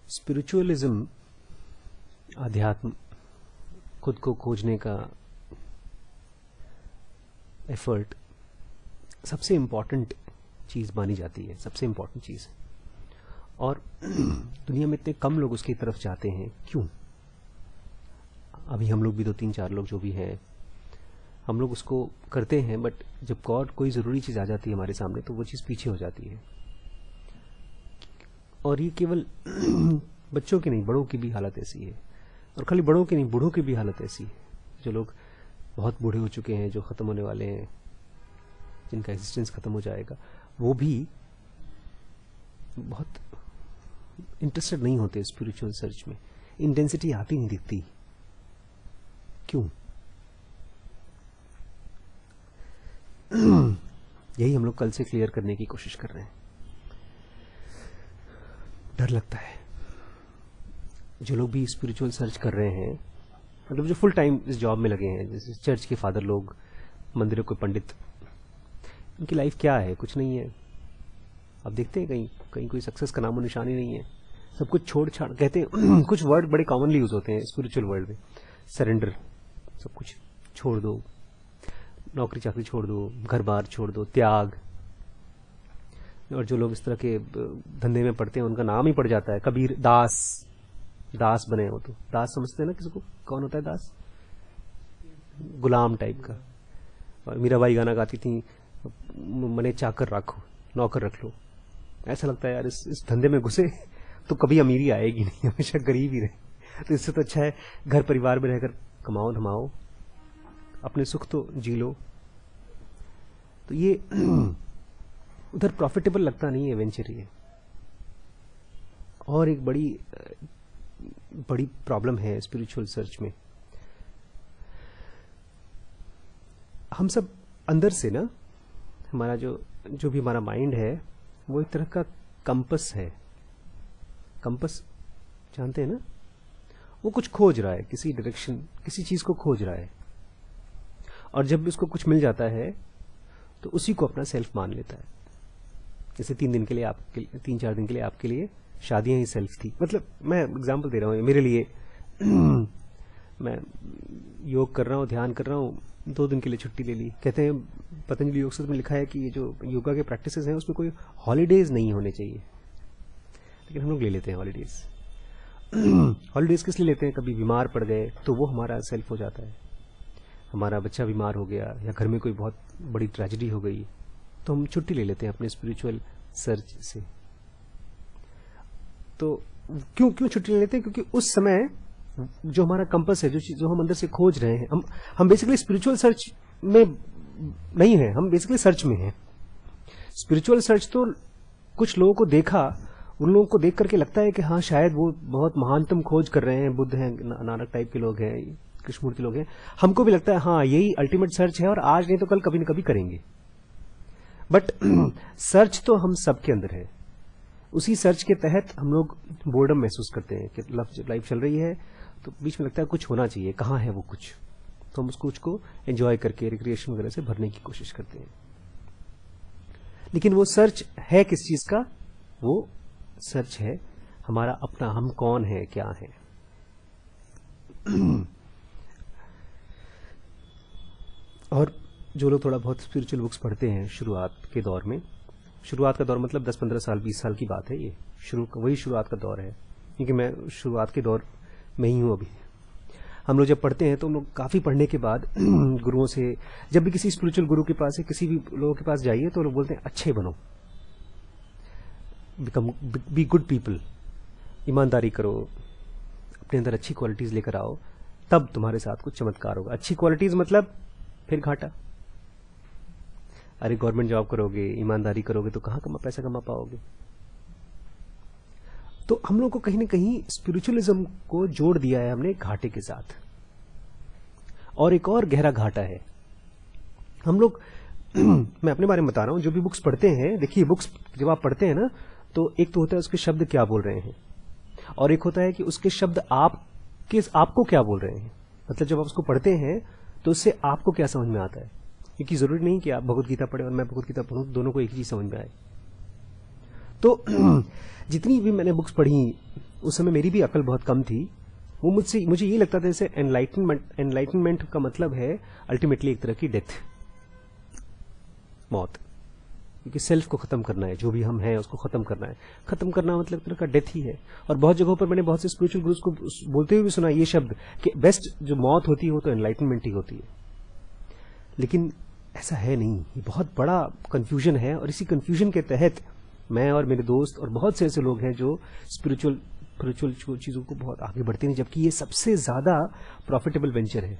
Spiritualism, अध्यात्म, खुद को खोजने का एफर्ट सबसे इम्पॉर्टेंट चीज़ मानी जाती है, सबसे इम्पॉर्टेंट चीज़। और दुनिया में इतने कम लोग उसकी तरफ जाते हैं, क्यों? अभी हम लोग भी 2-3-4 लोग जो भी हैं, हम लोग उसको करते हैं, बट जब गॉड कोई ज़रूरी चीज़ आ जाती है हमारे सामने तो वो चीज़ पीछे हो जाती है। और ये केवल बच्चों की नहीं, बड़ों की भी हालत ऐसी है। और खाली बड़ों की नहीं, बूढ़ों की भी हालत ऐसी है। जो लोग बहुत बूढ़े हो चुके हैं, जो ख़त्म होने वाले हैं, जिनका एग्जिस्टेंस ख़त्म हो जाएगा, वो भी बहुत इंटरेस्टेड नहीं होते स्पिरिचुअल सर्च में। इंटेंसिटी आती नहीं दिखती, क्यों? यही हम लोग कल से क्लियर करने की कोशिश कर रहे हैं। डर लगता है जो लोग भी स्पिरिचुअल सर्च कर रहे हैं, मतलब जो फुल टाइम इस जॉब में लगे हैं, जैसे चर्च के फादर लोग, मंदिरों के पंडित, उनकी लाइफ क्या है? कुछ नहीं है। आप देखते हैं कहीं कहीं कोई सक्सेस का नामो निशान ही नहीं है। सब कुछ छोड़ छाड़, कहते हैं कुछ वर्ड बड़े कॉमनली यूज होते हैं स्पिरिचुअल वर्ल्ड में, सरेंडर, सब कुछ छोड़ दो, नौकरी चाकरी छोड़ दो, घर बार छोड़ दो, त्याग। और जो लोग इस तरह के धंधे में पड़ते हैं उनका नाम ही पड़ जाता है कबीर दास। दास बने हो तो दास समझते हैं ना किसी को? कौन होता है दास? गुलाम टाइप का। और मीराबाई गाना गाती थी, मने चाकर रखो, नौकर रख लो। ऐसा लगता है यार इस धंधे में घुसे तो कभी अमीरी आएगी नहीं, हमेशा गरीब ही रहे। तो इससे तो अच्छा है घर परिवार में रहकर कमाओ धमाओ, अपने सुख तो जी लो। तो ये उधर प्रॉफिटेबल लगता नहीं है वेंचर ये। और एक बड़ी प्रॉब्लम है स्पिरिचुअल सर्च में। हम सब अंदर से ना, हमारा जो भी हमारा माइंड है वो एक तरह का कंपस है। कंपस जानते हैं ना? वो कुछ खोज रहा है, किसी डायरेक्शन, किसी चीज को खोज रहा है। और जब उसको कुछ मिल जाता है तो उसी को अपना सेल्फ मान लेता है। जैसे 3-4 दिन के लिए आपके लिए शादियां ही सेल्फ थी। मतलब मैं एग्जांपल दे रहा हूँ मेरे लिए। मैं योग कर रहा हूँ, ध्यान कर रहा हूँ, 2 दिन के लिए छुट्टी ले ली। कहते हैं पतंजलि योग सूत्र में लिखा है कि ये जो योगा के प्रैक्टिसेस हैं उसमें कोई हॉलीडेज नहीं होने चाहिए, लेकिन हम लोग ले लेते हैं हॉलीडेज। हॉलीडेज किस लिए लेते हैं? कभी बीमार पड़ गए तो वो हमारा सेल्फ हो जाता है। हमारा बच्चा बीमार हो गया या घर में कोई बहुत बड़ी ट्रेजेडी हो गई तो हम छुट्टी ले लेते हैं अपने स्पिरिचुअल सर्च से। तो क्यों छुट्टी ले लेते हैं? क्योंकि उस समय जो हमारा कंपस है, जो हम अंदर से खोज रहे हैं, हम बेसिकली स्पिरिचुअल सर्च में नहीं है, हम बेसिकली सर्च में हैं। स्पिरिचुअल सर्च तो कुछ लोगों को देखा, उन लोगों को देख करके लगता है कि हाँ शायद वो बहुत महानतम खोज कर रहे हैं, बुद्ध हैं, नानक टाइप के लोग हैं, कृष्णमूर्ति लोग हैं। हमको भी लगता है हाँ यही अल्टीमेट सर्च है और आज नहीं तो कल कभी न कभी करेंगे। बट सर्च तो हम सबके अंदर है। उसी सर्च के तहत हम लोग बोर्डम महसूस करते हैं कि लाइफ चल रही है तो बीच में लगता है कुछ होना चाहिए, कहाँ है वो कुछ? तो हम उस कुछ को एंजॉय करके रिक्रिएशन वगैरह से भरने की कोशिश करते हैं। लेकिन वो सर्च है किस चीज का? वो सर्च है हमारा अपना, हम कौन है, क्या है। और जो लोग थोड़ा बहुत स्पिरिचुअल बुक्स पढ़ते हैं शुरुआत के दौर में, शुरुआत का दौर मतलब 10-15 साल 20 साल की बात है, ये वही शुरुआत का दौर है, क्योंकि मैं शुरुआत के दौर में ही हूँ अभी। हम लोग जब पढ़ते हैं तो हम लोग काफ़ी पढ़ने के बाद गुरुओं से, जब भी किसी स्पिरिचुअल गुरु के पास है, किसी भी लोगों के पास जाइए तो लोग बोलते हैं अच्छे बनो, बी गुड पीपल, ईमानदारी करो, अपने अंदर अच्छी क्वालिटीज लेकर आओ, तब तुम्हारे साथ कुछ चमत्कार होगा। अच्छी क्वालिटीज मतलब फिर घाटा। अरे गवर्नमेंट जॉब करोगे, ईमानदारी करोगे तो कहाँ पैसा कमा पाओगे? तो हम लोग को कहीं ना कहीं स्पिरिचुअलिज्म को जोड़ दिया है हमने घाटे के साथ। और एक और गहरा घाटा है हम लोग मैं अपने बारे में बता रहा हूं, जो भी बुक्स पढ़ते हैं, देखिए बुक्स जब आप पढ़ते हैं ना तो एक तो होता है उसके शब्द क्या बोल रहे हैं, और एक होता है कि उसके शब्द आपको क्या बोल रहे हैं। मतलब जब आप उसको पढ़ते हैं तो उससे आपको क्या समझ में आता है, क्योंकि जरूरी नहीं कि आप भगवत गीता पढ़े और मैं भगवत गीता पढ़ूं, दोनों को एक ही चीज समझ में आए। तो जितनी भी मैंने बुक्स पढ़ी उस समय मेरी भी अकल बहुत कम थी, वो मुझे ये लगता था जैसे एनलाइटनमेंट का मतलब है अल्टीमेटली एक तरह की डेथ, मौत, क्योंकि सेल्फ को खत्म करना है, जो भी हम हैं उसको खत्म करना है। खत्म करना मतलब एक तरह का डेथ ही है। और बहुत जगहों पर मैंने बहुत से स्पिरिचुअल गुरुज को बोलते हुए भी सुना ये शब्द कि बेस्ट जो मौत होती है वो तो एनलाइटनमेंट ही होती है। लेकिन ऐसा है नहीं, ये बहुत बड़ा कंफ्यूजन है। और इसी कंफ्यूजन के तहत मैं और मेरे दोस्त और बहुत से ऐसे लोग हैं जो स्पिरिचुअल चीजों को बहुत आगे बढ़ते हैं, जबकि ये सबसे ज्यादा प्रॉफिटेबल वेंचर है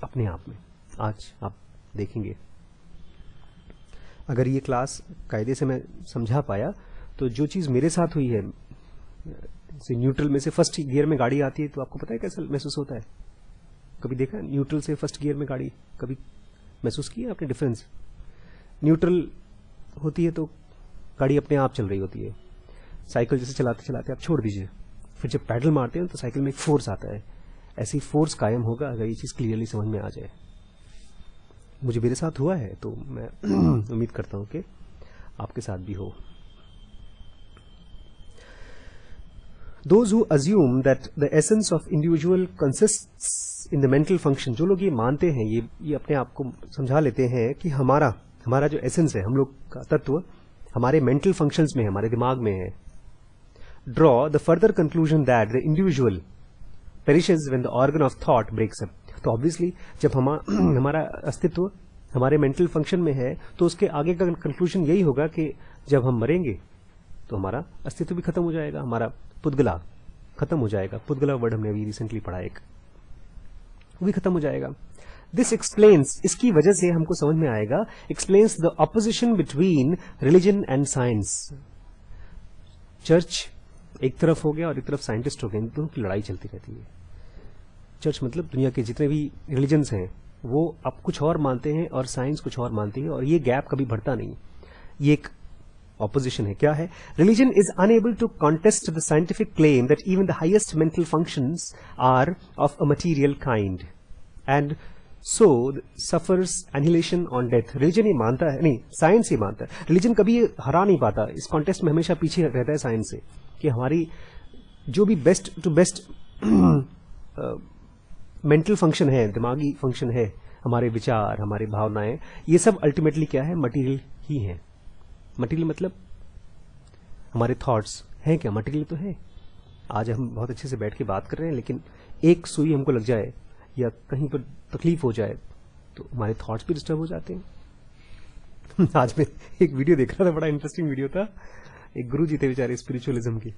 अपने आप में। आज आप देखेंगे, अगर ये क्लास कायदे से मैं समझा पाया तो जो चीज मेरे साथ हुई है, न्यूट्रल में से फर्स्ट गियर में गाड़ी आती है तो आपको पता है कैसा महसूस होता है? कभी देखा न्यूट्रल से फर्स्ट गियर में गाड़ी, कभी महसूस किया आपने डिफरेंस? न्यूट्रल होती है तो गाड़ी अपने आप चल रही होती है। साइकिल जैसे चलाते चलाते आप छोड़ दीजिए, फिर जब पैडल मारते हैं तो साइकिल में एक फोर्स आता है। ऐसी फोर्स कायम होगा अगर ये चीज क्लियरली समझ में आ जाए। मुझे मेरे साथ हुआ है तो मैं उम्मीद करता हूं कि आपके साथ भी हो। Those who assume that the essence of individual consists in the mental function, जो लोग ये मानते हैं, ये अपने आप को समझा लेते हैं कि हमारा जो एसेंस है, हम लोग का तत्व हमारे मेंटल फंक्शंस में है, हमारे दिमाग में है, draw the further conclusion that the individual perishes when the organ of thought breaks up. तो ऑब्वियसली जब हमारा अस्तित्व हमारे मेंटल फंक्शन में है तो उसके आगे का कंक्लूजन यही होगा कि जब हम मरेंगे तो हमारा अस्तित्व भी खत्म हो जाएगा, हमारा पुद्गला खत्म हो जाएगा। पुद्गला वर्ड हमने अभी रिसेंटली पढ़ा एक, वो भी खत्म हो जाएगा। दिस एक्सप्लेन्स, इसकी वजह से हमको समझ में आएगा, explains the opposition between religion and science. Church एक तरफ हो गया और एक तरफ साइंटिस्ट हो गए, इन दोनों की लड़ाई चलती रहती है। चर्च मतलब दुनिया के जितने भी रिलीजन्स हैं वो अब कुछ और मानते हैं और साइंस कुछ और मानती है, और ये गैप कभी बढ़ता नहीं। ये एक ऑपोजिशन है। क्या है? Religion is unable to contest the scientific claim that even the highest mental functions are of a material kind and so suffers annihilation on death. Religion ये मानता है, नहीं साइंस ये मानता है। रिलीजन कभी हरा नहीं पाता, इस कॉन्टेस्ट में हमेशा पीछे रहता है साइंस से, कि हमारी जो भी best to best mental function है, दिमागी फंक्शन है, हमारे विचार, हमारी भावनाएं, ये सब अल्टीमेटली क्या है? मटेरियल ही है। मटेरियल मतलब हमारे थॉट्स हैं क्या? मटेरियल तो है। आज हम बहुत अच्छे से बैठ के बात कर रहे हैं, लेकिन एक सुई हमको लग जाए या कहीं पर तकलीफ हो जाए तो हमारे थॉट्स भी डिस्टर्ब हो जाते हैं। आज मैं एक वीडियो देख रहा था, बड़ा इंटरेस्टिंग वीडियो था। एक गुरु जी थे बेचारे स्पिरिचुअलिज्म की,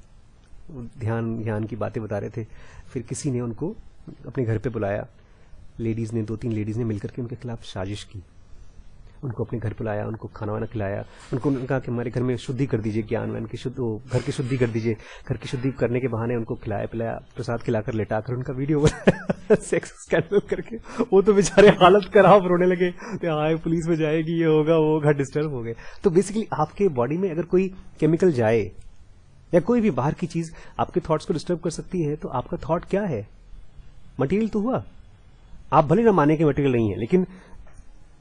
ध्यान की बातें बता रहे थे। फिर किसी ने उनको अपने घर पे बुलाया, लेडीज ने, 2-3 लेडीज ने मिलकर के उनके खिलाफ साजिश की। उनको अपने घर बुलाया, उनको खाना वाना खिलाया, उनको कहा कि हमारे घर में शुद्धि कर दीजिए, ज्ञान वैन की घर की शुद्धि कर दीजिए। घर की शुद्धि करने के बहाने उनको खिलाया पिलाया, प्रसाद खिलाकर लेटाकर उनका वीडियो बनाया सेक्स स्कैंडल करके। वो तो बेचारे हालत खराब, रोने लगे, आए पुलिस में जाएगी, ये होगा वो होगा, डिस्टर्ब हो गए। तो बेसिकली आपके बॉडी में अगर कोई केमिकल जाए या कोई भी बाहर की चीज आपके थॉट्स को डिस्टर्ब कर सकती है, तो आपका थॉट क्या है? मटेरियल तो हुआ। आप भले ना माने कि मटेरियल नहीं है, लेकिन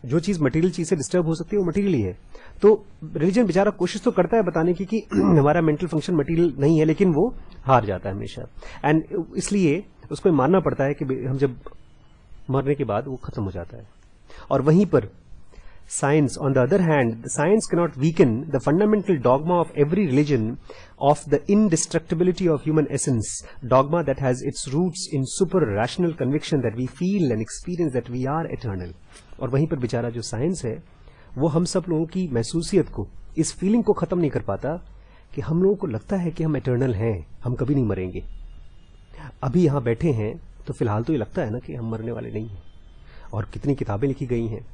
जो चीज मटेरियल चीज से डिस्टर्ब हो सकती है वो मटेरियल ही है। तो रिलीजन बेचारा कोशिश तो करता है बताने की कि हमारा मेंटल फंक्शन मटेरियल नहीं है, लेकिन वो हार जाता है हमेशा। एंड इसलिए उसको मानना पड़ता है कि हम जब मरने के बाद वो खत्म हो जाता है। और वहीं पर Science, on the other hand, the science cannot weaken the fundamental dogma of every religion of the indestructibility of human essence, dogma that has its roots in super-rational conviction that we feel and experience that we are eternal. और वहीं पर बेचारा जो science है वो हम सब लोगों की महसूसियत को, इस फीलिंग को खत्म नहीं कर पाता कि हम लोगों को लगता है कि हम एटर्नल हैं, हम कभी नहीं मरेंगे। अभी यहाँ बैठे हैं तो फिलहाल तो ये लगता है ना कि हम मरने वाले नहीं हैं। और कितनी किताबें लिखी गई हैं,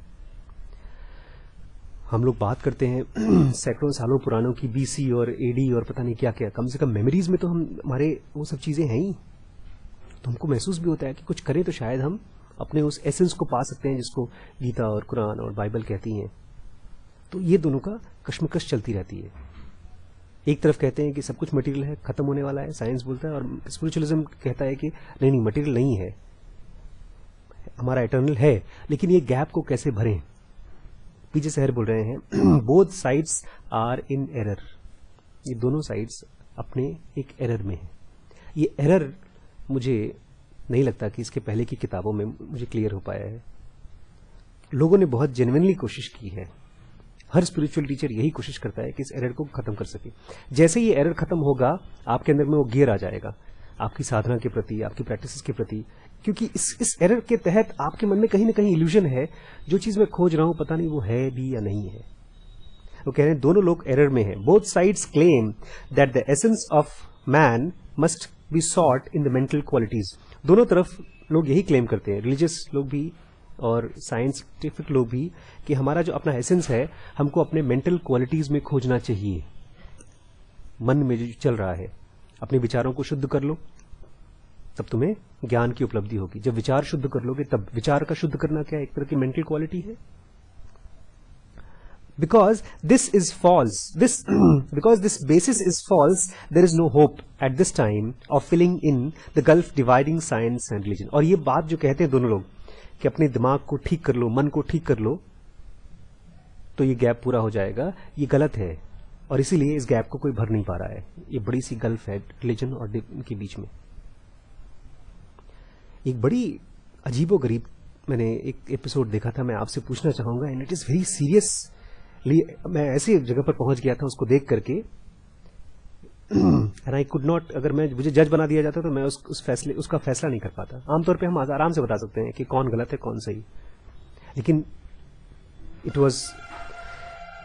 हम लोग बात करते हैं सैकड़ों सालों पुरानों की, बीसी और एडी और पता नहीं क्या क्या। कम से कम मेमोरीज में तो हमारे वो सब चीजें हैं ही। तो हमको महसूस भी होता है कि कुछ करें तो शायद हम अपने उस एसेंस को पा सकते हैं जिसको गीता और कुरान और बाइबल कहती हैं। तो ये दोनों का कश्मकश चलती रहती है। एक तरफ कहते हैं कि सब कुछ मटेरियल है, खत्म होने वाला है, साइंस बोलता है, और स्पिरिचुअलिज्म कहता है कि नहीं मटेरियल नहीं है, हमारा इटर्नल है। लेकिन ये गैप को कैसे भरें? पीछे शहर बोल रहे हैं both sides are in error. ये दोनों साइड्स अपने एक एरर में है। ये एरर मुझे नहीं लगता कि इसके पहले की किताबों में मुझे क्लियर हो पाया है। लोगों ने बहुत जेन्युइनली कोशिश की है। हर स्पिरिचुअल टीचर यही कोशिश करता है कि इस एरर को खत्म कर सके। जैसे ये एरर खत्म होगा, आपके अंदर में वो गियर आ जाएगा आपकी साधना के प्रति, आपकी प्रैक्टिस के प्रति, क्योंकि इस एरर के तहत आपके मन में कहीं ना कहीं इल्यूजन है, जो चीज मैं खोज रहा हूं पता नहीं वो है भी या नहीं है। वो कह रहे हैं दोनों लोग एरर में हैं। Both sides claim that the essence of man must be sought in the mental qualities. दोनों तरफ लोग यही क्लेम करते हैं, रिलीजियस लोग भी और साइंटिफिक लोग भी, कि हमारा जो अपना एसेंस है हमको अपने मेंटल क्वालिटीज में खोजना चाहिए। मन में जो चल रहा है, अपने विचारों को शुद्ध कर लो, तब तुम्हें ज्ञान की उपलब्धि होगी। जब विचार शुद्ध कर लोगे, तब विचार का शुद्ध करना क्या एक तरह की मेंटल क्वालिटी है। Because this is false, because this basis is false, there is no hope at this time of filling in the gulf dividing science and religion. और ये बात जो कहते हैं दोनों लोग कि अपने दिमाग को ठीक कर लो, मन को ठीक कर लो, तो ये गैप पूरा हो जाएगा, ये गलत है। और इसीलिए इस गैप को कोई भर नहीं पा रहा है। ये बड़ी सी गल्फ है रिलीजन और इनके बीच में। एक बड़ी अजीबो गरीब मैंने एक एपिसोड देखा था, मैं आपसे पूछना चाहूंगा, and it is very serious. मैं ऐसी जगह पर पहुंच गया था उसको देख करके, एंड आई कुड नॉट, अगर मुझे जज बना दिया जाता तो मैं उसका फैसला नहीं कर पाता। आमतौर पे हम आराम से बता सकते हैं कि कौन गलत है कौन सही, लेकिन इट वाज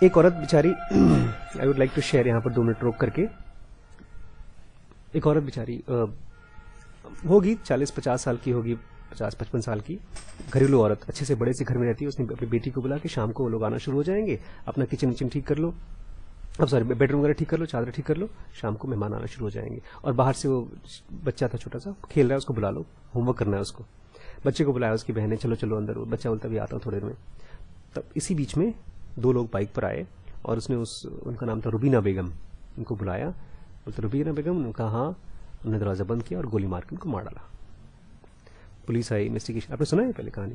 एक औरत बेचारी, I would like to share यहां पर 2 मिनट रोक करके। एक औरत बेचारी होगी 40-50 साल की होगी, 50-55 साल की घरेलू औरत, अच्छे से बड़े से घर में रहती है। उसने अपनी बेटी को बुला के शाम को वो लोग आना शुरू हो जाएंगे, अपना किचन ठीक कर लो, अब सॉरी बेडरूम वगैरह ठीक कर लो, चादर ठीक कर लो, शाम को मेहमान आना शुरू हो जाएंगे। और बाहर से वो बच्चा था छोटा सा खेल रहा है, उसको बुला लो, होमवर्क करना है उसको। बच्चे को बुलाया, उसकी बहनें चलो चलो अंदर, बच्चा बोलता भी आता हूँ थोड़ी देर में। तब इसी बीच में 2 लोग बाइक पर आए और उसने उनका नाम था रुबीना बेगम, उनको बुलाया। बोलते रुबीना बेगम, उन्होंने कहा हाँ। उन्होंने दरवाजा बंद किया और गोली मार के उनको मार डाला। पुलिस आई, इन्वेस्टिगेशन, आपने सुना है पहले कहानी?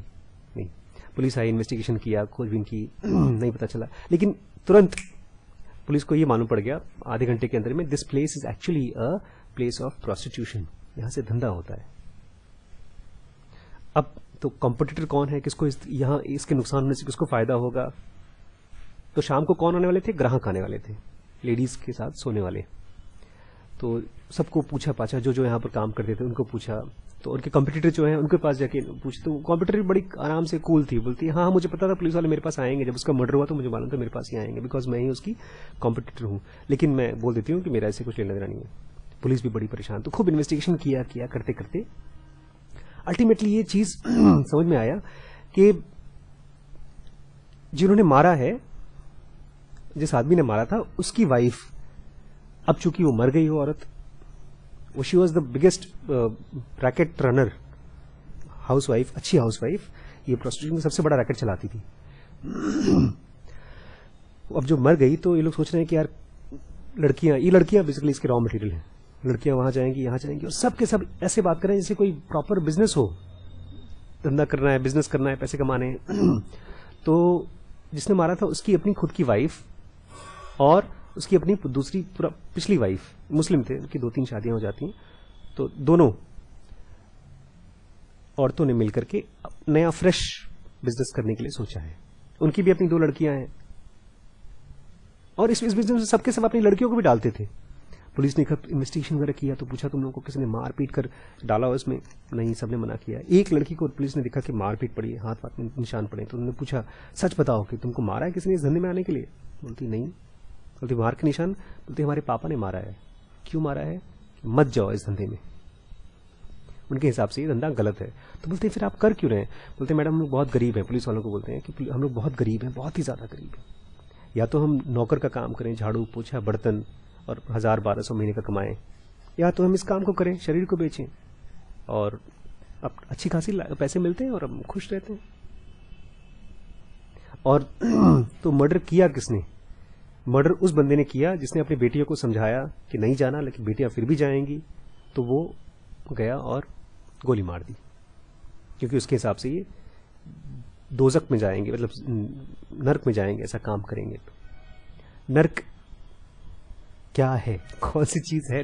नहीं। पुलिस आई, इन्वेस्टिगेशन किया, खोजबीन की, नहीं पता चला। लेकिन तुरंत पुलिस को ये मालूम पड़ गया आधे घंटे के अंदर में, this place is actually a place of prostitution, यहां से धंधा होता है। अब तो कॉम्पिटिटर कौन है, किसको यहां इसके नुकसान होने से किसको फायदा होगा? तो शाम को कौन आने वाले थे? ग्राहक आने वाले थे, लेडीज के साथ सोने वाले। तो सबको पूछा पाछा, जो यहाँ पर काम करते थे उनको पूछा, तो उनके कंपटीटर जो हैं उनके पास जाके पूछते, तो कंपटीटर बड़ी आराम से कूल थी, बोलती हाँ मुझे पता था पुलिस वाले मेरे पास आएंगे, जब उसका मर्डर हुआ तो मुझे मालूम था मेरे पास ही आएंगे, बिकॉज मैं ही उसकी कंपटीटर हूँ। लेकिन मैं बोल देती हूँ कि मेरा ऐसे कुछ लेना देना नहीं है। पुलिस भी बड़ी परेशान, तो खूब इन्वेस्टिगेशन किया करते करते अल्टीमेटली ये चीज समझ में आया कि जिन्होंने मारा है, जिस आदमी ने मारा था, उसकी वाइफ, अब चूंकि वो मर गई, वो औरत, वो she was the biggest racket runner, house wife, अच्छी हाउस वाइफ, ये प्रोस्टिट्यूशन में सबसे बड़ा रैकेट चलाती थी। अब जो मर गई तो ये लोग सोच रहे हैं कि यार ये लड़कियां बेसिकली इसके रॉ मटेरियल हैं, लड़कियां वहां जाएंगी यहां जाएंगी, और सब के सब ऐसे बात कर रहे हैं जैसे कोई प्रॉपर बिजनेस हो, धंधा करना है, बिजनेस करना है, पैसे कमाने हैं। तो जिसने मारा था उसकी अपनी खुद की वाइफ और उसकी अपनी दूसरी पिछली वाइफ, मुस्लिम थे, उनकी 2-3 शादियां हो जाती हैं, तो दोनों औरतों ने मिलकर के नया फ्रेश बिजनेस करने के लिए सोचा है। उनकी भी अपनी 2 लड़कियां हैं, और इस बिजनेस में सबके सब अपनी लड़कियों को भी डालते थे। पुलिस ने इन्वेस्टिगेशन वगैरह किया तो पूछा तुम लोगों को किसी ने मार पीट कर डाला हो इसमें? नहीं, सबने मना किया। एक लड़की को पुलिस ने देखा कि मार पीट पड़ी है, हाथ वाथ में निशान पड़े, तो उन्होंने पूछा सच बताओ कि तुमको मारा है किसी ने इस धंधे में आने के लिए? बोलती नहीं। बोलती मार के निशान? बोलती हमारे पापा ने मारा है। क्यों मारा है? मत जाओ इस धंधे में, उनके हिसाब से ये धंधा गलत है। तो बोलते फिर आप कर क्यों रहे हैं? बोलते मैडम हम लोग बहुत गरीब हैं, पुलिस वालों को बोलते हैं कि हम लोग बहुत गरीब हैं, बहुत ही ज्यादा गरीब हैं, या तो हम नौकर का काम करें, झाड़ू पोछा बर्तन, और 1000-1200 महीने का कमाएं, या तो हम इस काम को करें, शरीर को बेचें, और अब अच्छी खासी पैसे मिलते हैं और हम खुश रहते हैं। और तो मर्डर किया किसने? मर्डर उस बंदे ने किया जिसने अपनी बेटियों को समझाया कि नहीं जाना, लेकिन बेटियां फिर भी जाएंगी, तो वो गया और गोली मार दी, क्योंकि उसके हिसाब से ये दोजक में जाएंगे, मतलब नर्क में जाएंगे ऐसा काम करेंगे। तो नर्क क्या है, कौन सी चीज है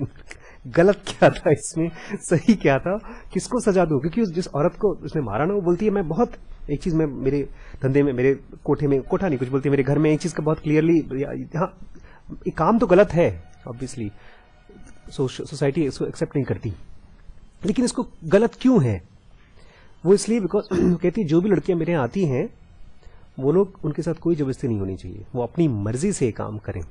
गलत क्या था इसमें, सही क्या था, किसको सजा दूं? क्योंकि जिस औरत को उसने मारा ना, वो बोलती है मैं बहुत, एक चीज मैं मेरे धंधे में, मेरे कोठे में, कोठा नहीं कुछ बोलती है, मेरे घर में एक चीज का बहुत क्लियरली, हाँ ये काम तो गलत है ऑब्वियसली, सोसाइटी इसको एक्सेप्ट नहीं करती, लेकिन इसको गलत क्यों है? वो इसलिए बिकॉज कहती है जो भी लड़कियां मेरे यहाँ आती हैं वो लोग, उनके साथ कोई जबरदस्ती नहीं होनी चाहिए, वो अपनी मर्जी से काम करें।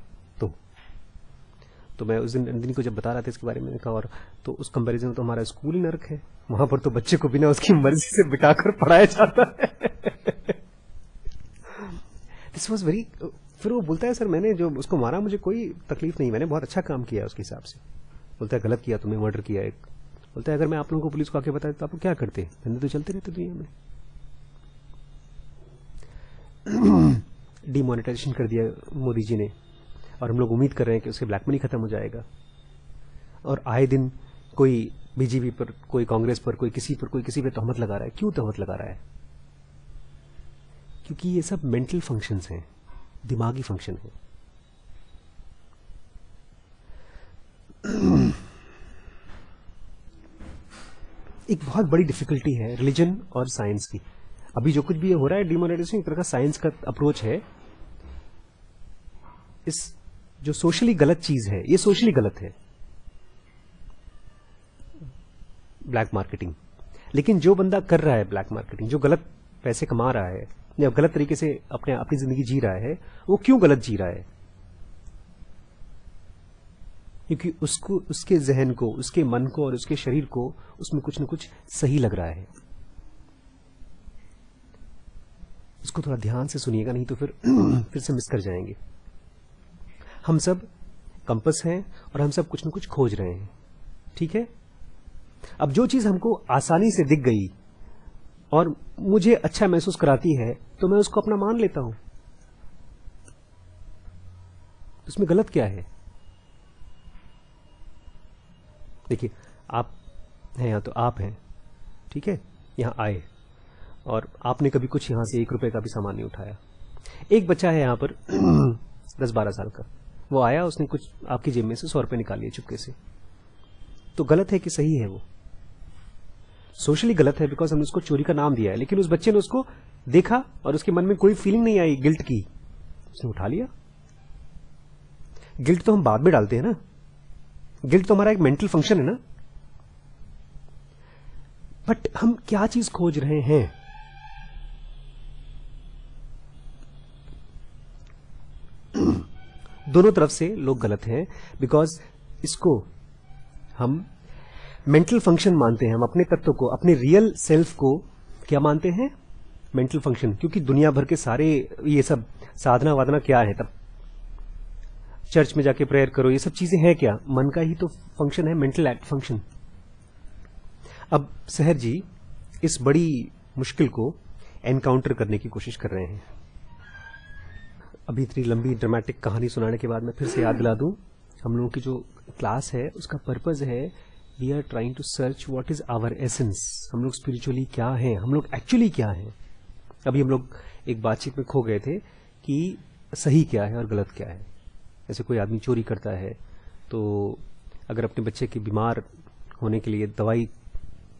तो मैं उस दिन नंदिनी को जब बता रहा था इसके बारे में कहा, और तो उस कंपैरिजन में तो हमारा स्कूल ही नरक है, वहां पर तो बच्चे को बिना उसकी मर्जी से बिठाकर पढ़ाया जाता है। दिस वाज वेरी, फिर वो बोलता है सर मैंने जो उसको मारा मुझे कोई तकलीफ नहीं, मैंने बहुत अच्छा काम किया उसके हिसाब से। बोलता है गलत किया तुमने, मर्डर किया एक। बोलता है अगर मैं आप लोगों को पुलिस को आके बताया तो आप लोग क्या करते? धंधे तो चलते रहते दुनिया में। डिमोनेटाइजेशन कर दिया मोदी जी ने, और हम लोग उम्मीद कर रहे हैं कि उससे ब्लैक मनी खत्म हो जाएगा, और आए दिन कोई बीजेपी पर, कोई कांग्रेस पर, कोई किसी पर, कोई किसी पे तहमत लगा रहा है। क्यों तहमत लगा रहा है? क्योंकि ये सब मेंटल फंक्शंस हैं, दिमागी फंक्शन है। एक बहुत बड़ी डिफिकल्टी है रिलीजन और साइंस की। अभी जो कुछ भी हो रहा है डिमोनेटाइजेशन एक तरह का साइंस का अप्रोच है। इस जो सोशली गलत चीज है, ये सोशली गलत है, ब्लैक मार्केटिंग। लेकिन जो बंदा कर रहा है ब्लैक मार्केटिंग, जो गलत पैसे कमा रहा है या गलत तरीके से अपनी जिंदगी जी रहा है, वो क्यों गलत जी रहा है? क्योंकि उसको, उसके जहन को, उसके मन को और उसके शरीर को उसमें कुछ न कुछ सही लग रहा है। इसको थोड़ा ध्यान से सुनिएगा, नहीं तो फिर से मिस कर जाएंगे। हम सब कंपस हैं और हम सब कुछ न कुछ खोज रहे हैं, ठीक है? अब जो चीज हमको आसानी से दिख गई और मुझे अच्छा महसूस कराती है, तो मैं उसको अपना मान लेता हूं। उसमें गलत क्या है? देखिए, आप हैं यहाँ तो आप हैं, ठीक है? यहाँ आए और आपने कभी कुछ यहां से 1 रुपए का भी सामान नहीं उठाया। एक बच्चा है यहाँ पर 10-12 साल का, वो आया, उसने कुछ आपकी जेब में से 100 रुपए निकाल लिए चुपके से। तो गलत है कि सही है? वो सोशली गलत है बिकॉज हमने उसको चोरी का नाम दिया है, लेकिन उस बच्चे ने उसको देखा और उसके मन में कोई फीलिंग नहीं आई गिल्ट की, उसने उठा लिया। गिल्ट तो हम बाद में डालते हैं ना, गिल्ट तो हमारा एक मेंटल फंक्शन है ना। बट हम क्या चीज खोज रहे हैं? दोनों तरफ से लोग गलत हैं, बिकॉज इसको हम मेंटल फंक्शन मानते हैं। हम अपने तत्व को, अपने रियल सेल्फ को क्या मानते हैं? Mental function. क्योंकि दुनिया भर के सारे ये सब साधना वादना क्या है? तब चर्च में जाके प्रेयर करो, ये सब चीजें हैं क्या? मन का ही तो फंक्शन है, मेंटल एक्ट फंक्शन। अब सहर जी इस बड़ी मुश्किल को एनकाउंटर करने की कोशिश कर रहे हैं। अभी इतनी लंबी ड्रामेटिक कहानी सुनाने के बाद मैं फिर से याद दिला दूं, हम लोगों की जो क्लास है उसका पर्पज है, we are trying to search what is our essence. हम लोग स्पिरिचुअली क्या हैं, हम लोग एक्चुअली क्या हैं। अभी हम लोग एक बातचीत में खो गए थे कि सही क्या है और गलत क्या है। जैसे कोई आदमी चोरी करता है, तो अगर अपने बच्चे के बीमार होने के लिए दवाई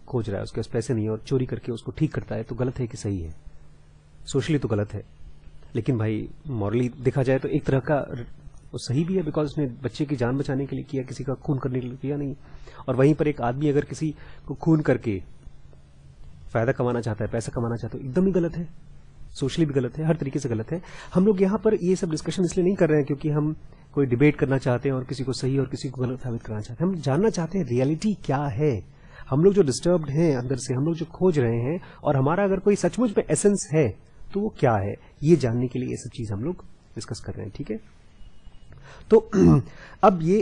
खोज रहा है, उसके पास पैसे नहीं है और चोरी करके उसको ठीक करता है, तो गलत है कि सही है? सोशली तो गलत है, लेकिन भाई मॉरली देखा जाए तो एक तरह का वो सही भी है, बिकॉज उसने बच्चे की जान बचाने के लिए किया, किसी का खून करने के लिए किया नहीं। और वहीं पर एक आदमी अगर किसी को खून करके फायदा कमाना चाहता है, पैसा कमाना चाहता है, एकदम ही गलत है, सोशली भी गलत है, हर तरीके से गलत है। हम लोग यहाँ पर ये सब डिस्कशन इसलिए नहीं कर रहे हैं क्योंकि हम कोई डिबेट करना चाहते हैं और किसी को सही और किसी को गलत साबित करना चाहते हैं। हम जानना चाहते हैं रियलिटी क्या है। हम लोग जो डिस्टर्ब्ड हैं अंदर से, हम लोग जो खोज रहे हैं, और हमारा अगर कोई सचमुच में एसेंस है तो वो क्या है, ये जानने के लिए ये सब चीज हम लोग डिस्कस कर रहे हैं, ठीक है? तो अब ये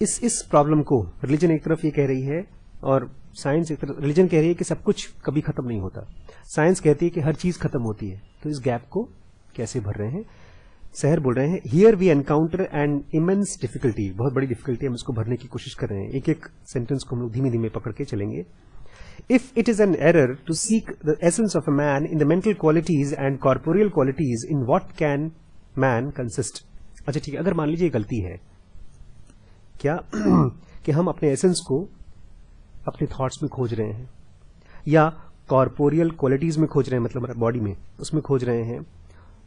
इस प्रॉब्लम को रिलीजन एक तरफ ये कह रही है और साइंस एक तरफ, रिलीजन कह रही है कि सब कुछ कभी खत्म नहीं होता, साइंस कहती है कि हर चीज खत्म होती है। तो इस गैप को कैसे भर रहे हैं? सहर बोल रहे हैं, here we encounter an immense difficulty, बहुत बड़ी डिफिकल्टी, हम इसको भरने की कोशिश कर रहे हैं। एक एक सेंटेंस को हम लोग धीमे धीमे पकड़ के चलेंगे। If it is an error to seek the essence of a man in the mental qualities and corporeal qualities, in what can man consist? अच्छा ठीक है, अगर मान लीजिए गलती है, क्या कि हम अपने एसेंस को अपने थॉट्स में खोज रहे हैं, या कॉर्पोरियल क्वालिटीज में खोज रहे हैं, मतलब हमारा बॉडी में उसमें खोज रहे हैं।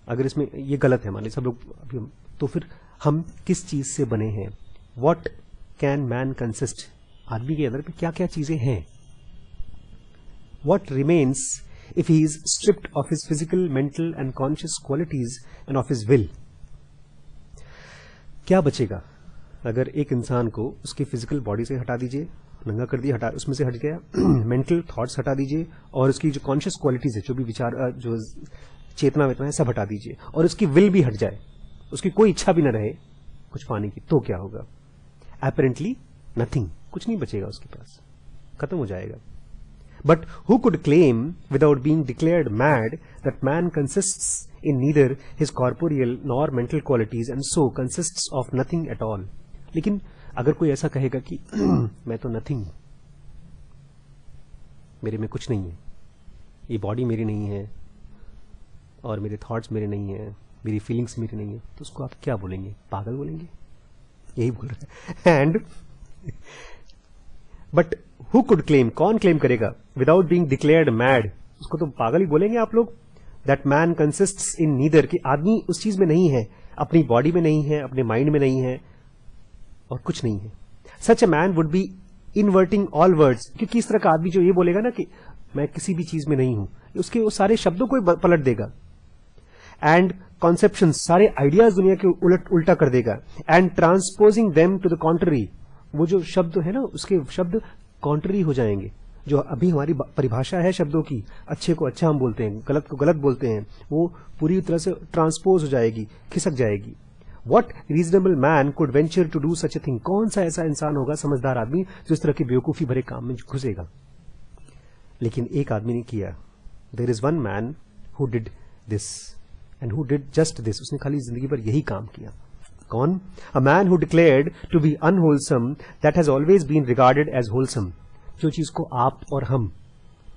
अगर इसमें ये गलत है, मान लीजिए सब लोग अभी तो फिर हम किस चीज से बने हैं? What can man consist? आदमी के अंदर पे क्या क्या चीजें हैं? What remains if he is stripped of his physical, mental and conscious qualities and of his will? क्या बचेगा अगर एक इंसान को उसकी फिजिकल बॉडी से हटा दीजिए, नंगा कर दिया, हटा, उसमें से हट गया, मेंटल थॉट्स हटा दीजिए, और उसकी जो कॉन्शियस क्वालिटीज है, जो भी विचार, जो चेतना वेतना है, सब हटा दीजिए, और उसकी विल भी हट जाए, उसकी कोई इच्छा भी न रहे कुछ पाने की, तो क्या होगा? एपरेंटली नथिंग, कुछ नहीं बचेगा उसके पास, खत्म हो जाएगा। But who could claim without being declared mad that man consists in neither his corporeal nor mental qualities and so consists of nothing at all? लेकिन अगर कोई ऐसा कहेगा कि मैं तो नथिंग हूं, मेरे में कुछ नहीं है, ये बॉडी मेरी नहीं है, और मेरे थॉट्स मेरे नहीं है, मेरी फीलिंग्स मेरी नहीं है, तो उसको आप क्या बोलेंगे? पागल बोलेंगे? यही बोल रहे हैं। And but who could claim, कौन क्लेम करेगा विदाउट बीइंग डिक्लेयर्ड मैड? उसको तो पागल ही बोलेंगे आप लोग। That man consists in neither, कि आदमी उस चीज में नहीं है, अपनी बॉडी में नहीं है, अपने माइंड में नहीं है, और कुछ नहीं है। Such a man would be inverting all words, क्योंकि इस तरह का आदमी जो ये बोलेगा ना कि मैं किसी भी चीज में नहीं हूं, उसके वो सारे शब्दों को पलट देगा, एंड कॉन्सेप्शन, सारे आइडियाज दुनिया के उल्टा कर देगा, and transposing them to the contrary, वो जो शब्द है ना उसके शब्द कॉन्ट्ररी हो जाएंगे। जो अभी हमारी परिभाषा है शब्दों की, अच्छे को अच्छा हम बोलते हैं, गलत को गलत बोलते हैं, वो पूरी तरह से ट्रांसपोज हो जाएगी, खिसक जाएगी। What reasonable man could venture to do such a thing? कौन सा ऐसा इंसान होगा, समझदार आदमी, जो इस तरह की बेवकूफी भरे काम में घुसेगा? लेकिन एक आदमी ने किया। There is one man who did this and who did just this. उसने खाली जिंदगी भर यही काम किया। कौन? A man who declared to be unwholesome that has always been regarded as wholesome. जो चीज को आप और हम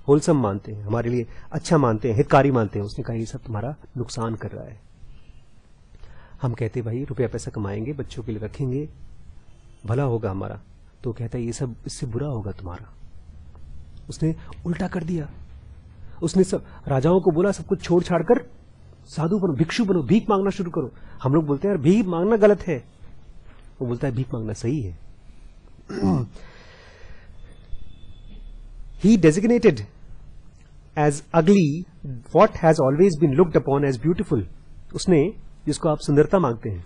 wholesome मानते हैं, हमारे लिए अच्छा मानते हैं, हितकारी मानते हैं, उसने कहा ये सब तुम्हारा नुकसान कर रहा है। हम कहते भाई रुपया पैसा कमाएंगे, बच्चों के लिए रखेंगे, भला होगा हमारा, तो कहता है ये सब इससे बुरा होगा तुम्हारा। उसने उल्टा कर दिया। उसने सब राजाओं को बोला सब कुछ छोड़ छाड़ कर साधु बनो, भिक्षु बनो, भीख मांगना शुरू करो। हम लोग बोलते हैं यार भीख मांगना गलत है, वो बोलता है भीख मांगना सही है। He designated as ugly what has always been looked upon as beautiful. उसने जिसको आप सुंदरता मांगते हैं,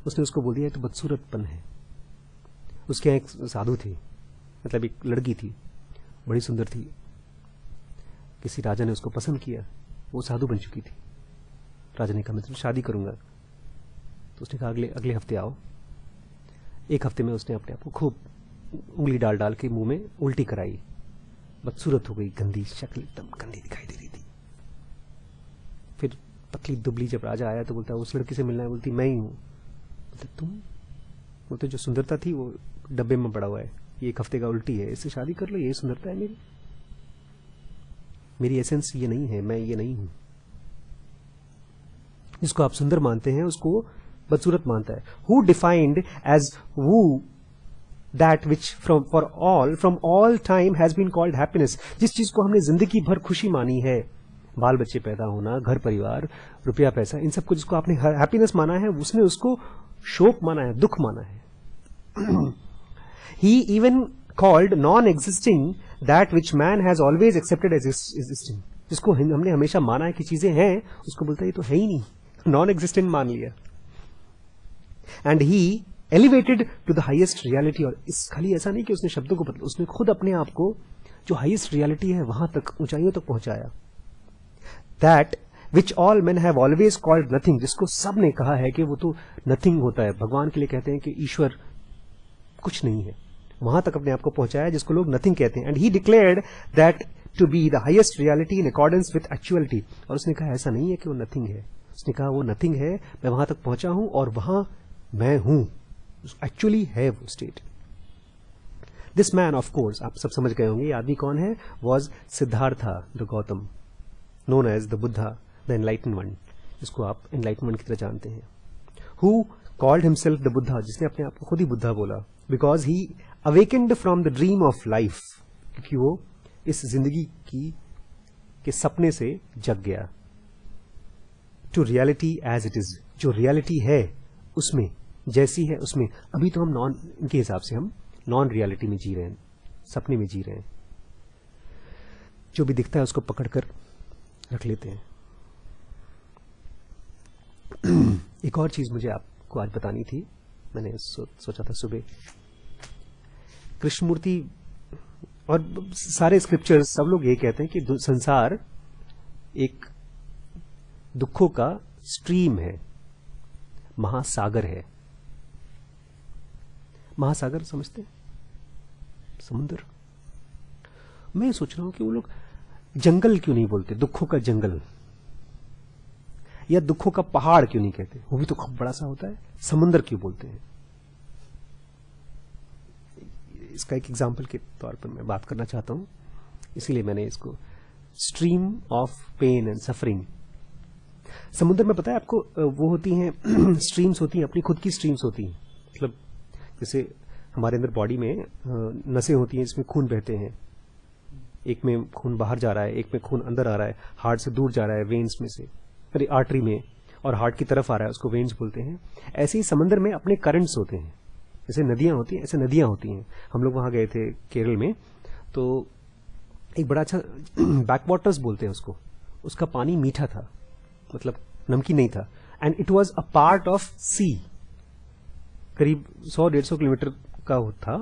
उसने उसको बोल दिया तो बदसूरतपन है। उसके यहाँ एक साधु थी, मतलब एक लड़की थी, बड़ी सुंदर थी, किसी राजा ने उसको पसंद किया, वो साधु बन चुकी थी। राजा ने कहा मैं तुमसे शादी करूंगा, तो उसने कहा अगले हफ्ते आओ। एक हफ्ते में उसने अपने आप को खूब उंगली डाल डाल के मुंह में उल्टी कराई, बदसूरत हो गई, गंदी शक्ल एकदम गंदी दिखाई दे रही थी। फिर पतली दुबली जब राजा आया तो बोलता उस लड़की से मिलना है, बोलती मैं ही हूं। बोलते तुम? बोलते जो सुंदरता थी वो डब्बे में पड़ा हुआ है, ये एक हफ्ते का उल्टी है, इससे शादी कर लो, ये सुंदरता है मेरी एसेंस ये नहीं है, मैं ये नहीं हूं। जिसको आप सुंदर मानते हैं उसको बदसूरत मानता है। Who defined as woe that which from all time has been called happiness, जिस चीज को हमने जिंदगी भर खुशी मानी है, बाल बच्चे पैदा होना, घर परिवार, रुपया पैसा, इन सबको जिसको आपने हैप्पीनेस माना है, उसने उसको शोक माना है, दुख माना है। He even called non existing that which man has always accepted as existing, जिसको हमने हमेशा माना है कि चीजें हैं, उसको बोलता है ये तो है ही नहीं, नॉन एग्जिस्टेंट मान लिया। And he elevated to the highest reality, और इस खाली ऐसा नहीं कि उसने शब्दों को बदला, उसने खुद अपने आप को जो हाईएस्ट रियलिटी है वहां तक, ऊंचाइयों तक पहुंचाया। That which all man have always called nothing, जिसको सब ने कहा है कि वो तो नथिंग होता है, भगवान के लिए कहते हैं कि ईश्वर कुछ नहीं है, वहां तक अपने आप को पहुंचाया जिसको लोग नथिंग कहते हैं। And he declared that to be the highest reality in accordance with actuality, और उसने कहा ऐसा नहीं है कि वो नथिंग है, उसने कहा वो नथिंग है, मैं वहां तक पहुंचा हूं और वहां मैं हूं, एक्चुअली है वो state. This man of course, आप सब समझ गए होंगे ये आदमी कौन है, was Siddhartha the Gautama, known as the Buddha the enlightened one, जिसको आप एनलाइटन वन की तरह जानते हैं। Who called himself the Buddha, जिसने अपने आप को खुद ही बुद्धा बोला, because he awakened from the dream of life, क्योंकि वो इस जिंदगी के सपने से जग गया, to reality as it is, जो रियलिटी है उसमें जैसी है उसमें। अभी तो हम इनके हिसाब से हम नॉन रियलिटी में जी रहे हैं, सपने में जी रहे हैं, जो भी दिखता है उसको पकड़कर रख लेते हैं। एक और चीज मुझे आपको आज बतानी थी, मैंने सोचा था सुबह। कृष्णमूर्ति और सारे स्क्रिप्चर्स सब लोग ये कहते हैं कि संसार एक दुखों का स्ट्रीम है, महासागर है। महासागर समझते हैं? समुद्र। मैं सोच रहा हूं कि वो लोग जंगल क्यों नहीं बोलते, दुखों का जंगल, या दुखों का पहाड़ क्यों नहीं कहते, वो भी तो खूब बड़ा सा होता है। समुद्र क्यों बोलते हैं? इसका एक एग्जाम्पल के तौर पर मैं बात करना चाहता हूं, इसीलिए मैंने इसको stream of pain and suffering. समुद्र में पता है आपको, वो होती हैं स्ट्रीम्स होती हैं, अपनी खुद की स्ट्रीम्स होती हैं। मतलब जैसे हमारे अंदर बॉडी में नसें होती हैं, इसमें खून बहते हैं, एक में खून बाहर जा रहा है, एक में खून अंदर आ रहा है, हार्ट से दूर जा रहा है, वेन्स में से, अरे आर्टरी में, और हार्ट की तरफ आ रहा है, उसको वेन्स बोलते हैं। ऐसे ही समंदर में अपने करंट्स होते हैं, जैसे नदियां होती हैं ऐसे नदियां होती हैं। हम लोग वहां गए थे केरल में, तो एक बड़ा अच्छा बैक वाटर्स बोलते हैं उसको, उसका पानी मीठा था, मतलब नमकीन नहीं था, and it was a part of sea. करीब 100-150 किलोमीटर का था,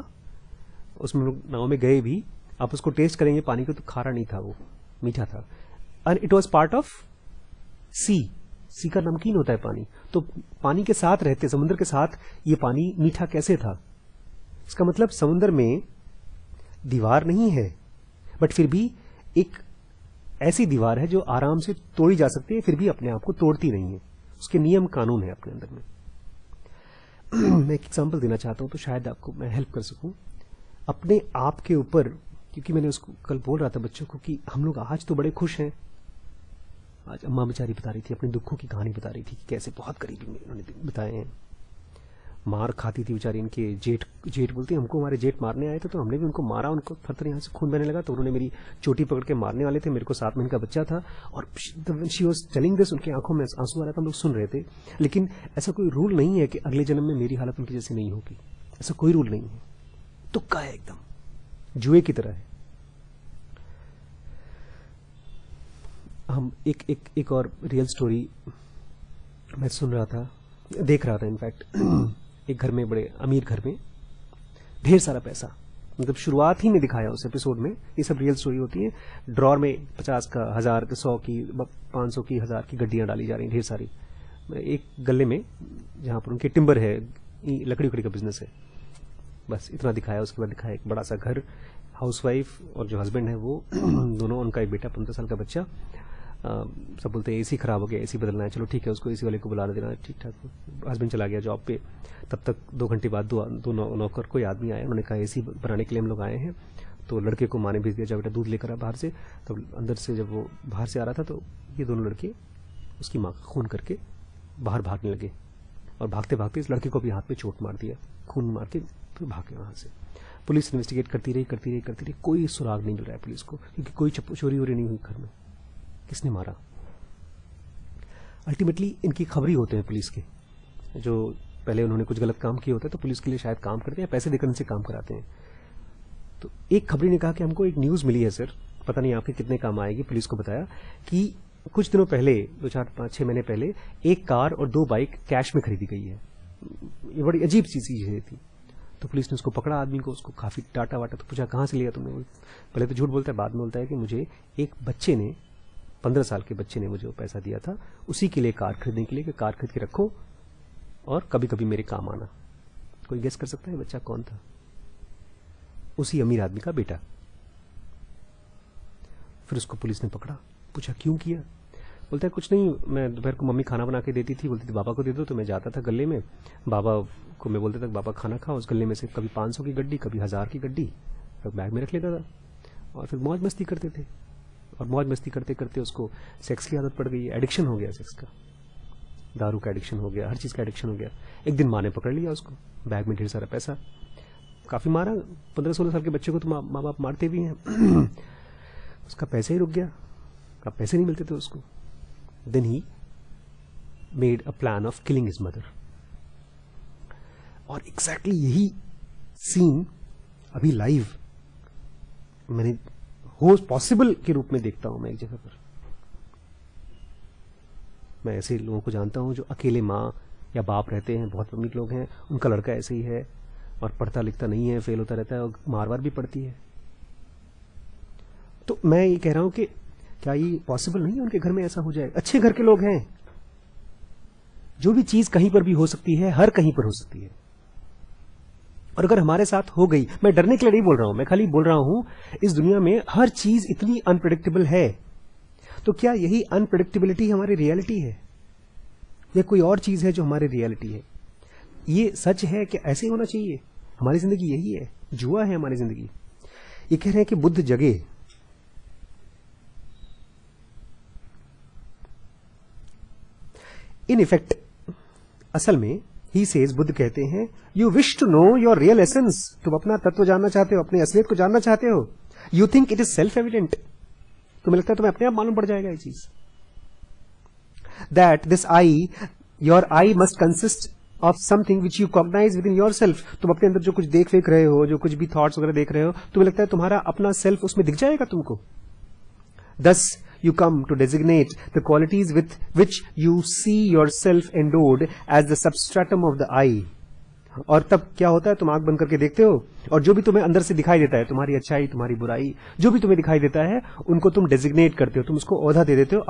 उसमें लोग नाव में गए भी, आप उसको टेस्ट करेंगे पानी को तो खारा नहीं था, वो मीठा था, and it was part of sea का नमकीन होता है पानी। तो पानी के साथ रहते, समुद्र के साथ ये पानी मीठा कैसे था? इसका मतलब समुद्र में दीवार नहीं है, बट फिर भी एक ऐसी दीवार है जो आराम से तोड़ी जा सकती है, फिर भी अपने आप को तोड़ती नहीं है, उसके नियम कानून है अपने अंदर में। मैं एक एग्जांपल देना चाहता हूं, तो शायद आपको मैं हेल्प कर सकूं अपने आप के ऊपर, क्योंकि मैंने उसको कल बोल रहा था बच्चों को कि हम लोग आज तो बड़े खुश हैं। आज अम्मा बेचारी बता रही थी, अपने दुखों की कहानी बता रही थी कि कैसे बहुत करीबी में उन्होंने बताए हैं। मार खाती थी बेचारी, इनके जेठ बोलती हमको हमारे जेठ मारने आए थे, तो हमने भी उनको मारा, उनको थर यहाँ से खून बहने लगा, तो उन्होंने मेरी चोटी पकड़ के मारने वाले थे, मेरे को 7 महीने का बच्चा था, और शी वाज टेलिंग दिस, उनकी आंखों में आंसू आ रहा था, हम लोग सुन रहे थे। लेकिन ऐसा कोई रूल नहीं है कि अगले जन्म में मेरी हालत उनकी जैसी नहीं होगी, ऐसा कोई रूल नहीं है, तुक्का है, एकदम जुए की तरह है। हम एक और रियल स्टोरी मैं सुन रहा था, देख रहा था इनफैक्ट। एक घर में, बड़े अमीर घर में, ढेर सारा पैसा, मतलब शुरुआत ही में दिखाया उस एपिसोड में, ये सब रियल स्टोरी होती है। ड्रॉर में 50 का, 1000 का, 100 की, 500 की, 1000 की गड्डियां डाली जा रही ढेर सारी। एक गले में जहां पर उनके टिम्बर है, लकड़ी उकड़ी का बिजनेस है, बस इतना दिखाया। उसके बाद दिखाया एक बड़ा सा घर, हाउसवाइफ और जो हस्बैंड है वो दोनों, उनका एक बेटा 15 साल का बच्चा। सब बोलते हैं एसी खराब हो गया, एसी बदलना है, चलो ठीक है, उसको एसी वाले को बुला देना, ठीक ठाक। हस्बैंड चला गया जॉब पे, तब तक 2 घंटे बाद दो नौकर, कोई आदमी आया, उन्होंने कहा एसी बनाने के लिए हम लोग आए हैं। तो लड़के को माँ ने भेज दिया, जब बेटा दूध लेकर आ बाहर से। तब अंदर से जब वो बाहर से आ रहा था, तो ये दोनों लड़के उसकी माँ का खून करके बाहर भागने लगे, और भागते भागते इस लड़के को भी हाथ पे चोट मार दिया, खून मार के फिर भागे वहां से। पुलिस इन्वेस्टिगेट करती रही, कोई सुराग नहीं मिल रहा है पुलिस को, क्योंकि कोई चोरी वोरी नहीं हुई घर में। किसने मारा? अल्टीमेटली इनकी खबरी होते हैं पुलिस के, जो पहले उन्होंने कुछ गलत काम किए होते हैं, तो पुलिस के लिए शायद काम करते हैं, पैसे देकर इनसे काम कराते हैं। तो एक खबरी ने कहा कि हमको एक न्यूज मिली है सर, पता नहीं आपके कितने काम आएगी। पुलिस को बताया कि कुछ दिनों पहले, 2-4-5-6 महीने पहले, एक कार और 2 बाइक कैश में खरीदी गई है। ये बड़ी अजीब सी चीज थी। तो पुलिस ने उसको पकड़ा, आदमी को, उसको काफी डांटा वाटा, तो पूछा कहां से लिया तुमने? पहले तो झूठ बोलता है, बाद में बोलता है कि मुझे एक बच्चे ने, 15 साल के बच्चे ने मुझे वो पैसा दिया था, उसी के लिए कार खरीदने के लिए, कि कार खरीद के रखो और कभी कभी मेरे काम आना। कोई गेस कर सकता है बच्चा कौन था? उसी अमीर आदमी का बेटा। फिर उसको पुलिस ने पकड़ा, पूछा क्यों किया? बोलता है कुछ नहीं, मैं दोपहर को मम्मी खाना बना के देती थी, बोलती थी बाबा को दे दो, तो मैं जाता था गले में, बाबा को मैं बोलता था बाबा खाना खाओ, उस गले में से कभी 500 की गड्डी, कभी 1000 की गड्डी बैग में रख लेता था, और फिर मौज मस्ती करते थे। और मौज मस्ती करते करते उसको सेक्स की आदत पड़ गई, एडिक्शन हो गया सेक्स का। दारू का एडिक्शन हो गया, हर चीज का एडिक्शन हो गया। एक दिन माँ ने पकड़ लिया उसको, बैग में ढेर सारा पैसा, काफी मारा। 15-16 साल के बच्चे को तो माँ बाप मारते भी हैं। उसका पैसा ही रुक गया, अब पैसे नहीं मिलते थे उसको। Then he made a plan of killing his mother. और एग्जैक्टली यही सीन अभी लाइव मैंने हो पॉसिबल के रूप में देखता हूं मैं एक जगह पर। मैं ऐसे लोगों को जानता हूं जो अकेले माँ या बाप रहते हैं, बहुत अमीर लोग हैं, उनका लड़का ऐसे ही है और पढ़ता लिखता नहीं है, फेल होता रहता है और मार वार भी पड़ती है। तो मैं ये कह रहा हूं कि क्या ये पॉसिबल नहीं है उनके घर में ऐसा हो जाए? अच्छे घर के लोग हैं, जो भी चीज कहीं पर भी हो सकती है, हर कहीं पर हो सकती है। और अगर हमारे साथ हो गई, मैं डरने के लिए नहीं बोल रहा हूं, मैं खाली बोल रहा हूं इस दुनिया में हर चीज इतनी अनप्रेडिक्टेबल है, तो क्या यही अनप्रेडिक्टेबिलिटी हमारी रियलिटी है या कोई और चीज है जो हमारी रियलिटी है? ये सच है कि ऐसे ही होना चाहिए? हमारी जिंदगी यही है, जुआ है हमारी जिंदगी। ये कह रहे हैं कि बुद्ध जगे। इन इफेक्ट असल में ही सेज, बुद्ध कहते हैं, you wish to know your real essence. तुम अपना तत्व जानना चाहते हो, अपनी असलियत को जानना चाहते हो। You think it is self evident. तुम्हें लगता है तुम्हें अपने आप मालूम पड़ जाएगा ये चीज। That this I, your I must consist of something which you cognise with in your self. तुम अपने अंदर जो कुछ देख रहे हो, जो कुछ भी थॉट्स वगैरह देख रहे हो, तुम्हें लगता है तुम्हारा अपना सेल्फ उसमें दिख जाएगा तुमको। Thus, you come to designate the qualities with which you see yourself endowed as the substratum of the I. और तब क्या होता है, तुम आंख बंद करके देखते हो और जो भी तुम्हें अंदर से दिखाई देता है, तुम्हारी अच्छाई, तुम्हारी बुराई, जो भी तुम्हें दिखाई देता है, उनको तुम डेजिग्नेट करते हो, तुम उसको ओहदा दे देते हो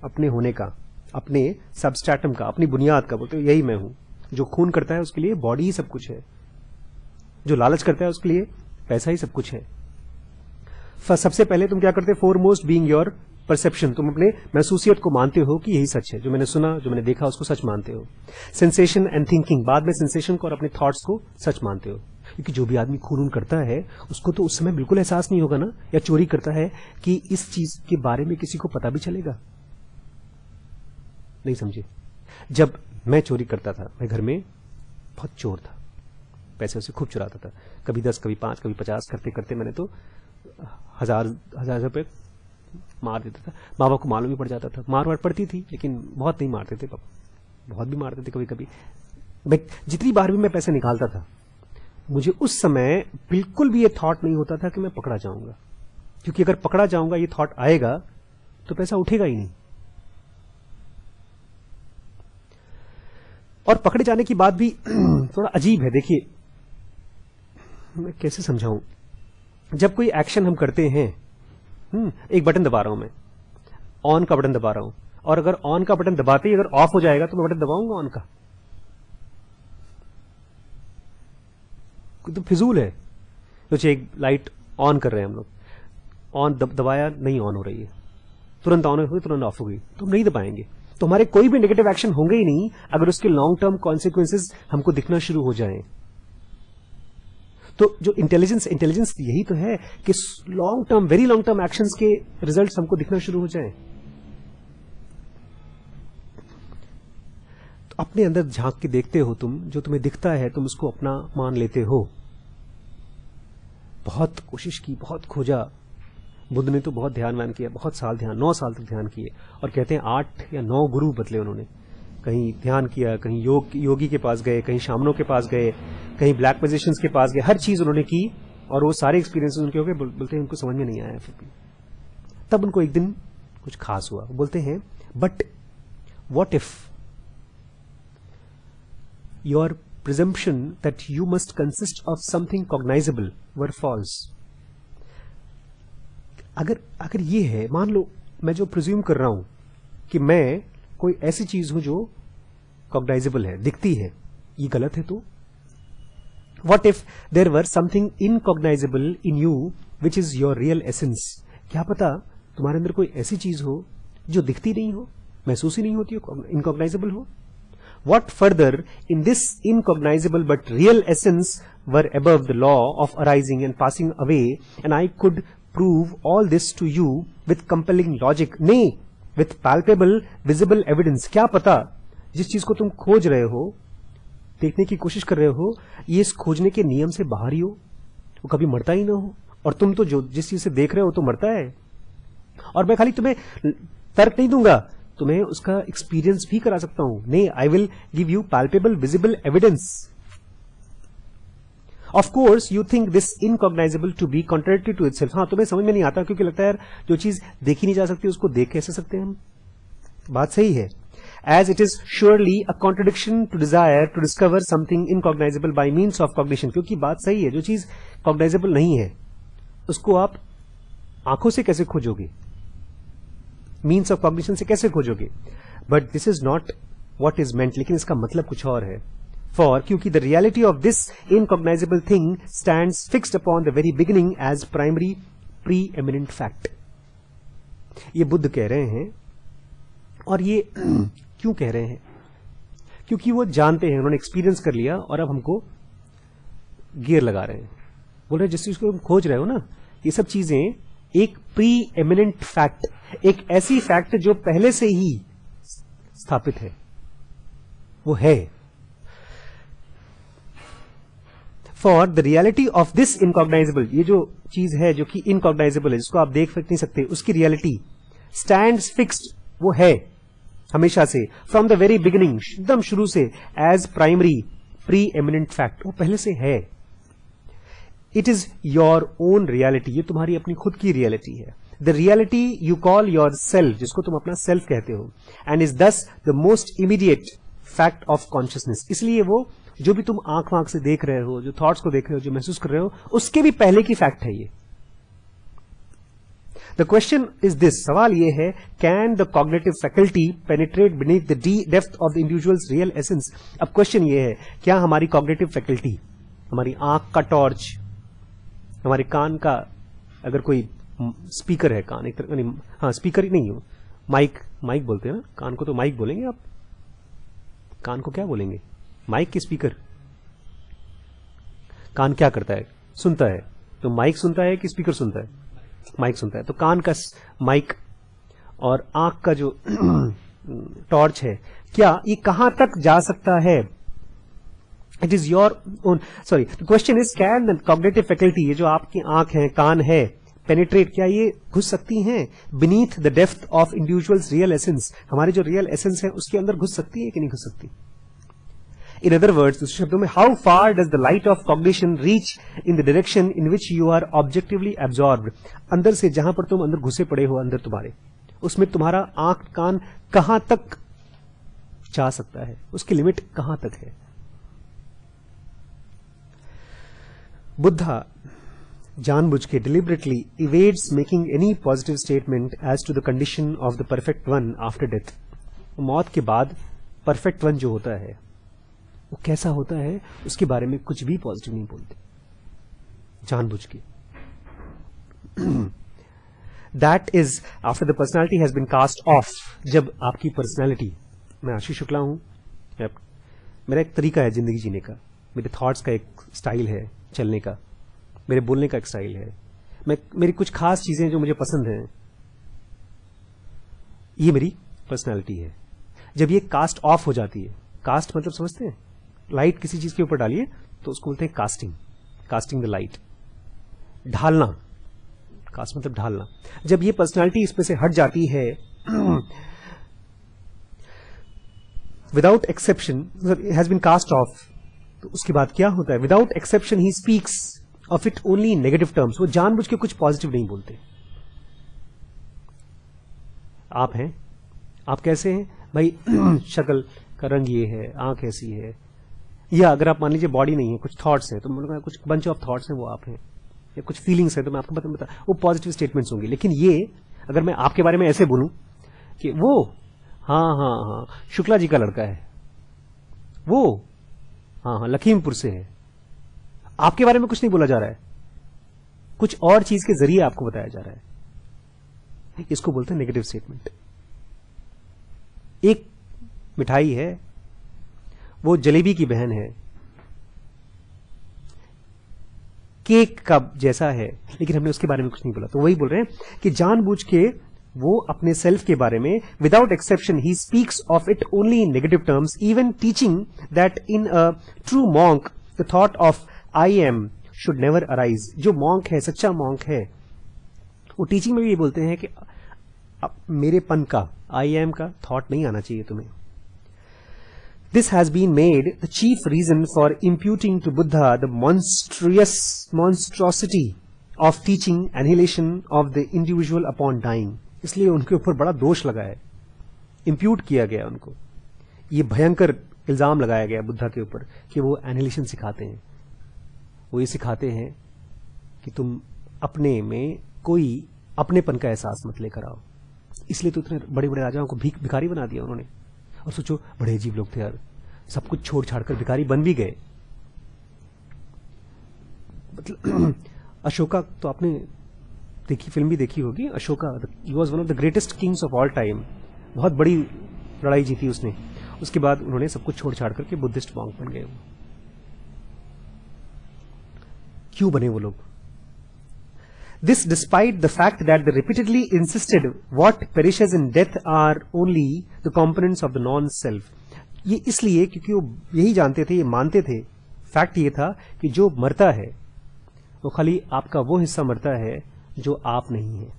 अपने होने का, अपने सबस्ट्रेटम का, अपनी बुनियाद का। बोलते हो यही मैं हूं। जो खून करता है उसके लिए बॉडी ही सब कुछ है, जो लालच करता है उसके लिए पैसा ही सब कुछ है। सबसे पहले तुम क्या करते हो? Foremost being your perception. तुम अपने महसूसियत को मानते हो कि यही सच है, जो मैंने सुना, जो मैंने देखा, उसको सच मानते हो। सेंसेशन एंड थिंकिंग, बाद में सेंसेशन को और अपने थॉट्स को सच मानते हो। क्योंकि जो भी आदमी खून करता है उसको तो उस समय बिल्कुल एहसास नहीं होगा ना, या चोरी करता है, कि इस चीज के बारे में किसी को पता भी चलेगा। नहीं समझे? जब मैं चोरी करता था, मैं घर में बहुत चोर था, पैसे उसे खूब चुराता था, कभी 10, कभी 5, कभी 50, करते करते मैंने तो हजार रुपए मार देता था। माँ बाप को मालूम ही पड़ जाता था। मार वार पड़ती थी लेकिन बहुत नहीं मारते थे पापा, बहुत भी मारते थे कभी कभी। जितनी बार भी मैं पैसे निकालता था, मुझे उस समय बिल्कुल भी ये थॉट नहीं होता था कि मैं पकड़ा जाऊंगा, क्योंकि अगर पकड़ा जाऊंगा ये थॉट आएगा तो पैसा उठेगा ही नहीं। और पकड़े जाने की बात भी थोड़ा अजीब है। देखिए मैं कैसे समझाऊं, जब कोई एक्शन हम करते हैं, एक बटन दबा रहा हूं मैं, ऑन का बटन दबा रहा हूं, और अगर ऑन का बटन दबाते ही अगर ऑफ हो जाएगा तो मैं बटन दबाऊंगा ऑन का? तो फिजूल है। तो एक लाइट ऑन कर रहे हैं हम लोग, ऑन दबाया, नहीं ऑन हो रही है, तुरंत ऑन हो गई, तुरंत ऑफ हो गई, तो हम नहीं दबाएंगे। तो हमारे कोई भी नेगेटिव एक्शन होंगे ही नहीं अगर उसके लॉन्ग टर्म कॉन्सिक्वेंसेस हमको दिखना शुरू हो जाएं। तो जो इंटेलिजेंस यही तो है कि long term, very long term actions के रिजल्ट्स हमको दिखना शुरू हो जाएं। तो अपने अंदर झांक के देखते हो तुम, जो तुम्हें दिखता है तुम उसको अपना मान लेते हो। बहुत कोशिश की, बहुत खोजा। बुद्ध ने तो बहुत ध्यान किया, बहुत साल ध्यान, 9 साल तक ध्यान किए, और कहते हैं 8 या 9 गुरु बदले उन्होंने। कहीं ध्यान किया, कहीं योगी के पास गए, कहीं शामनों के पास गए, कहीं ब्लैक मैजिशियंस के पास गए, हर चीज उन्होंने की, और वो सारे एक्सपीरियंसेस उनके हो गए। बोलते हैं उनको समझ में नहीं आया फिर भी। तब उनको एक दिन कुछ खास हुआ। बोलते हैं, but what if your presumption that you must consist of something cognisable were false. अगर ये है, मान लो मैं जो प्रिज्यूम कर रहा हूं कि मैं कोई ऐसी चीज हूं जो कॉग्नाइजेबल है, दिखती है, ये गलत है तो? What if there were something incognizable in you which is your real essence. क्या पता तुम्हारे अंदर कोई ऐसी चीज हो जो दिखती नहीं हो, महसूस ही नहीं होती हो, इनकॉग्नाइजेबल हो। What further in this incognizable but real essence were above the law of arising and passing away, and I could prove all this to you with compelling logic, nay, with palpable, visible evidence. क्या पता जिस चीज को तुम खोज रहे हो, देखने की कोशिश कर रहे हो, ये इस खोजने के नियम से बाहर ही हो, वो कभी मरता ही ना हो। और तुम तो जो जिस चीज से देख रहे हो तो मरता है। और मैं खाली तुम्हें तर्क नहीं दूंगा, तुम्हें उसका एक्सपीरियंस भी करा सकता हूं। नहीं, I will give you palpable visible evidence. Of course you think this incognizable to be contradictory to itself. हाँ, तुम्हें समझ में नहीं आता क्योंकि लगता है यार जो चीज देखी नहीं जा सकती उसको देख कैसे सकते हैं हम। बात सही है। As it is surely a contradiction to desire to discover something incognizable by means of cognition। क्योंकि बात सही है, जो चीज कॉग्नाइजेबल नहीं है उसको आप आंखों से कैसे खोजोगे, मीन्स ऑफ कॉग्निशन से कैसे खोजोगे। But this is not what is meant. लेकिन इसका मतलब कुछ और है। फॉर क्योंकि the reality of this incognizable thing stands fixed upon the very beginning as primary preeminent fact. ये बुद्ध कह रहे हैं। और ये क्यों कह रहे हैं? क्योंकि वो जानते हैं, उन्होंने एक्सपीरियंस कर लिया और अब हमको गियर लगा रहे हैं। बोल रहे जिस चीज को तुम खोज रहे हो ना, ये सब चीजें एक प्री एमिनेंट फैक्ट, एक ऐसी फैक्ट जो पहले से ही स्थापित है, वो है। For the reality of this incognizable, ये जो चीज है जो कि इनकॉग्नाइजेबल है, जिसको आप देख नहीं सकते, उसकी रियलिटी स्टैंड्स फिक्स्ड, वो है हमेशा से, फ्रॉम द वेरी बिगिनिंग, एकदम शुरू से, as primary preeminent fact, वो पहले से है। It is your own reality, ये तुम्हारी अपनी खुद की रियलिटी है। The reality you call your self, जिसको तुम अपना सेल्फ कहते हो, and is thus the most immediate fact of consciousness. इसलिए वो जो भी तुम आंख वांख से देख रहे हो, जो थॉट्स को देख रहे हो, जो महसूस कर रहे हो, उसके भी पहले की फैक्ट है ये। द क्वेश्चन इज दिस, सवाल ये है, can the cognitive faculty penetrate beneath the depth of the individuals real essence. अब क्वेश्चन ये है, क्या हमारी कॉग्निटिव फैकल्टी, हमारी आंख का टॉर्च, हमारे कान का, अगर कोई स्पीकर है, कान एक तरह, हाँ स्पीकर ही नहीं हो, माइक, माइक बोलते हैं ना, कान को तो माइक बोलेंगे आप, कान को क्या बोलेंगे, माइक की स्पीकर। कान क्या करता है, सुनता है। तो माइक सुनता है कि स्पीकर सुनता है? माइक सुनता है। तो कान का माइक और आंख का जो टॉर्च है, क्या ये कहां तक जा सकता है? It is your own, sorry, the question is can the cognitive faculty, ये जो आपकी आंख है, कान है, पेनिट्रेट, क्या ये घुस सकती हैं beneath the depth of individuals real essence, हमारे जो रियल एसेंस है उसके अंदर घुस सकती है कि नहीं घुस सकती? इन अदर वर्ड्स, दूसरे शब्दों में, how far does the light of cognition reach in the direction in which you are objectively absorbed. अंदर से जहां पर तुम अंदर घुसे पड़े हो, अंदर तुम्हारे, उसमें तुम्हारा आंख कान कहां तक जा सकता है, उसकी लिमिट कहां तक है? बुद्धा जानबूझ के deliberately evades making any positive statement as to the condition of the perfect one after death. मौत के बाद परफेक्ट वन जो होता है वो कैसा होता है, उसके बारे में कुछ भी पॉजिटिव नहीं बोलते जानबूझ के। That is after the personality has been cast off. जब आपकी पर्सनैलिटी, मैं आशीष शुक्ला हूं, मेरा एक तरीका है जिंदगी जीने का, मेरे थॉट्स का एक स्टाइल है चलने का, मेरे बोलने का एक स्टाइल है, मेरी कुछ खास चीजें जो मुझे पसंद हैं, ये मेरी पर्सनैलिटी है। जब ये कास्ट ऑफ हो जाती है, कास्ट मतलब समझते हैं, लाइट किसी चीज के ऊपर डालिए तो उसको बोलते हैं कास्टिंग, कास्टिंग द लाइट, ढालना, कास्ट मतलब ढालना। जब ये पर्सनैलिटी इसमें से हट जाती है, without exception has been cast off, तो उसके बाद क्या होता है? Without exception he speaks of it only in negative terms. वो जानबूझ के कुछ पॉजिटिव नहीं बोलते। आप हैं, आप कैसे हैं भाई? शक्ल का रंग ये है, आंख ऐसी है, या अगर आप मान लीजिए बॉडी नहीं है, कुछ थॉट्स हैं, तो मतलब कुछ बंच ऑफ थॉट्स हैं, वो आप हैं, या कुछ फीलिंग्स है, तो मैं आपको बता, वो पॉजिटिव स्टेटमेंट्स होंगे। लेकिन ये अगर मैं आपके बारे में ऐसे बोलूं कि वो हाँ हाँ हाँ शुक्ला जी का लड़का है, वो हाँ हाँ लखीमपुर से है, आपके बारे में कुछ नहीं बोला जा रहा है, कुछ और चीज के जरिए आपको बताया जा रहा है, इसको बोलते हैं नेगेटिव स्टेटमेंट। एक मिठाई है, वो जलेबी की बहन है, केक का जैसा है, लेकिन हमने उसके बारे में कुछ नहीं बोला। तो वही बोल रहे हैं कि जानबूझ के वो अपने सेल्फ के बारे में without exception he speaks of it only in negative terms, even teaching that in a true monk the thought of I am should never arise. जो मॉन्क है, सच्चा मॉन्क है, वो टीचिंग में भी ये बोलते हैं कि मेरेपन का, आई एम का थॉट नहीं आना चाहिए तुम्हें। This has been made the chief reason for imputing to Buddha the monstrosity of teaching annihilation of the individual upon dying। इसलिए उनके ऊपर बड़ा दोष लगा है, इम्प्यूट किया गया उनको, ये भयंकर इल्जाम लगाया गया बुद्धा के ऊपर कि वो एनिहिलेशन सिखाते हैं। वो ये सिखाते हैं कि तुम अपने में कोई अपनेपन का एहसास मत लेकर आओ। इसलिए तो इतने बड़े बड़े राजाओं को भिखारी बना दिया उन्होंने। और सोचो, बड़े अजीब लोग थे यार, सब कुछ छोड़ छाड़ कर भिखारी बन भी गए। मतलब अशोका तो आपने देखी, फिल्म भी देखी होगी, Ashoka he was one of the greatest Kings of all time. बहुत बड़ी लड़ाई जीती उसने, उसके बाद उन्होंने सब कुछ छोड़ छाड़ करके बुद्धिस्ट मॉन्क बन गए। क्यों बने वो लोग? This despite the fact that they repeatedly insisted what perishes in death are only the components of the non-self। ये इसलिए क्योंकि वो यही जानते थे, ये मानते थे, फैक्ट ये था कि जो मरता है वो खाली आपका वो हिस्सा मरता है जो आप नहीं है।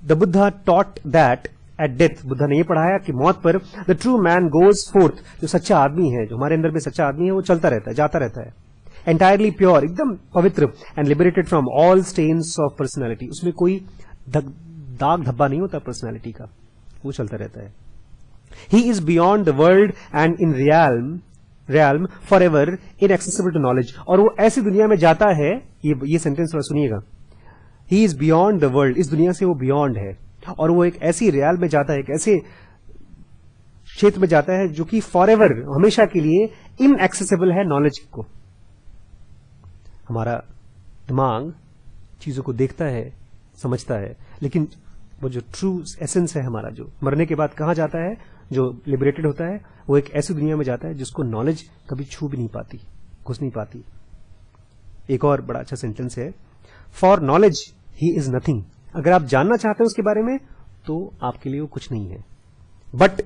The Buddha taught that at death, Buddha ने ये पढ़ाया कि मौत पर the true man goes forth, जो सच्चा आदमी है, जो हमारे अंदर में सच्चा आदमी है, वो चलता रहता है, जाता रहता है, entirely pure, एकदम पवित्र, and liberated from all stains of personality। उसमें कोई दाग धब्बा नहीं होता पर्सनैलिटी का, वो चलता रहता है। He is beyond the world and in realm forever inaccessible to knowledge। और वो ऐसी दुनिया में जाता है, ये सेंटेंस थोड़ा सुनिएगा, He is beyond the world, इस दुनिया से वो beyond है, और वो एक ऐसी रियल में जाता है, एक ऐसे क्षेत्र में जाता है जो कि फॉरएवर, हमेशा के लिए इनएक्सेसिबल है नॉलेज को। हमारा दिमाग चीजों को देखता है, समझता है, लेकिन वो जो ट्रू एसेंस है हमारा, जो मरने के बाद कहां जाता है, जो लिबरेटेड होता है, वो एक ऐसी दुनिया में जाता है जिसको नॉलेज कभी छू भी नहीं पाती, घुस नहीं पाती। एक और बड़ा अच्छा सेंटेंस है, for knowledge he is nothing. अगर आप जानना चाहते हैं उसके बारे में तो आपके लिए वो कुछ नहीं है। But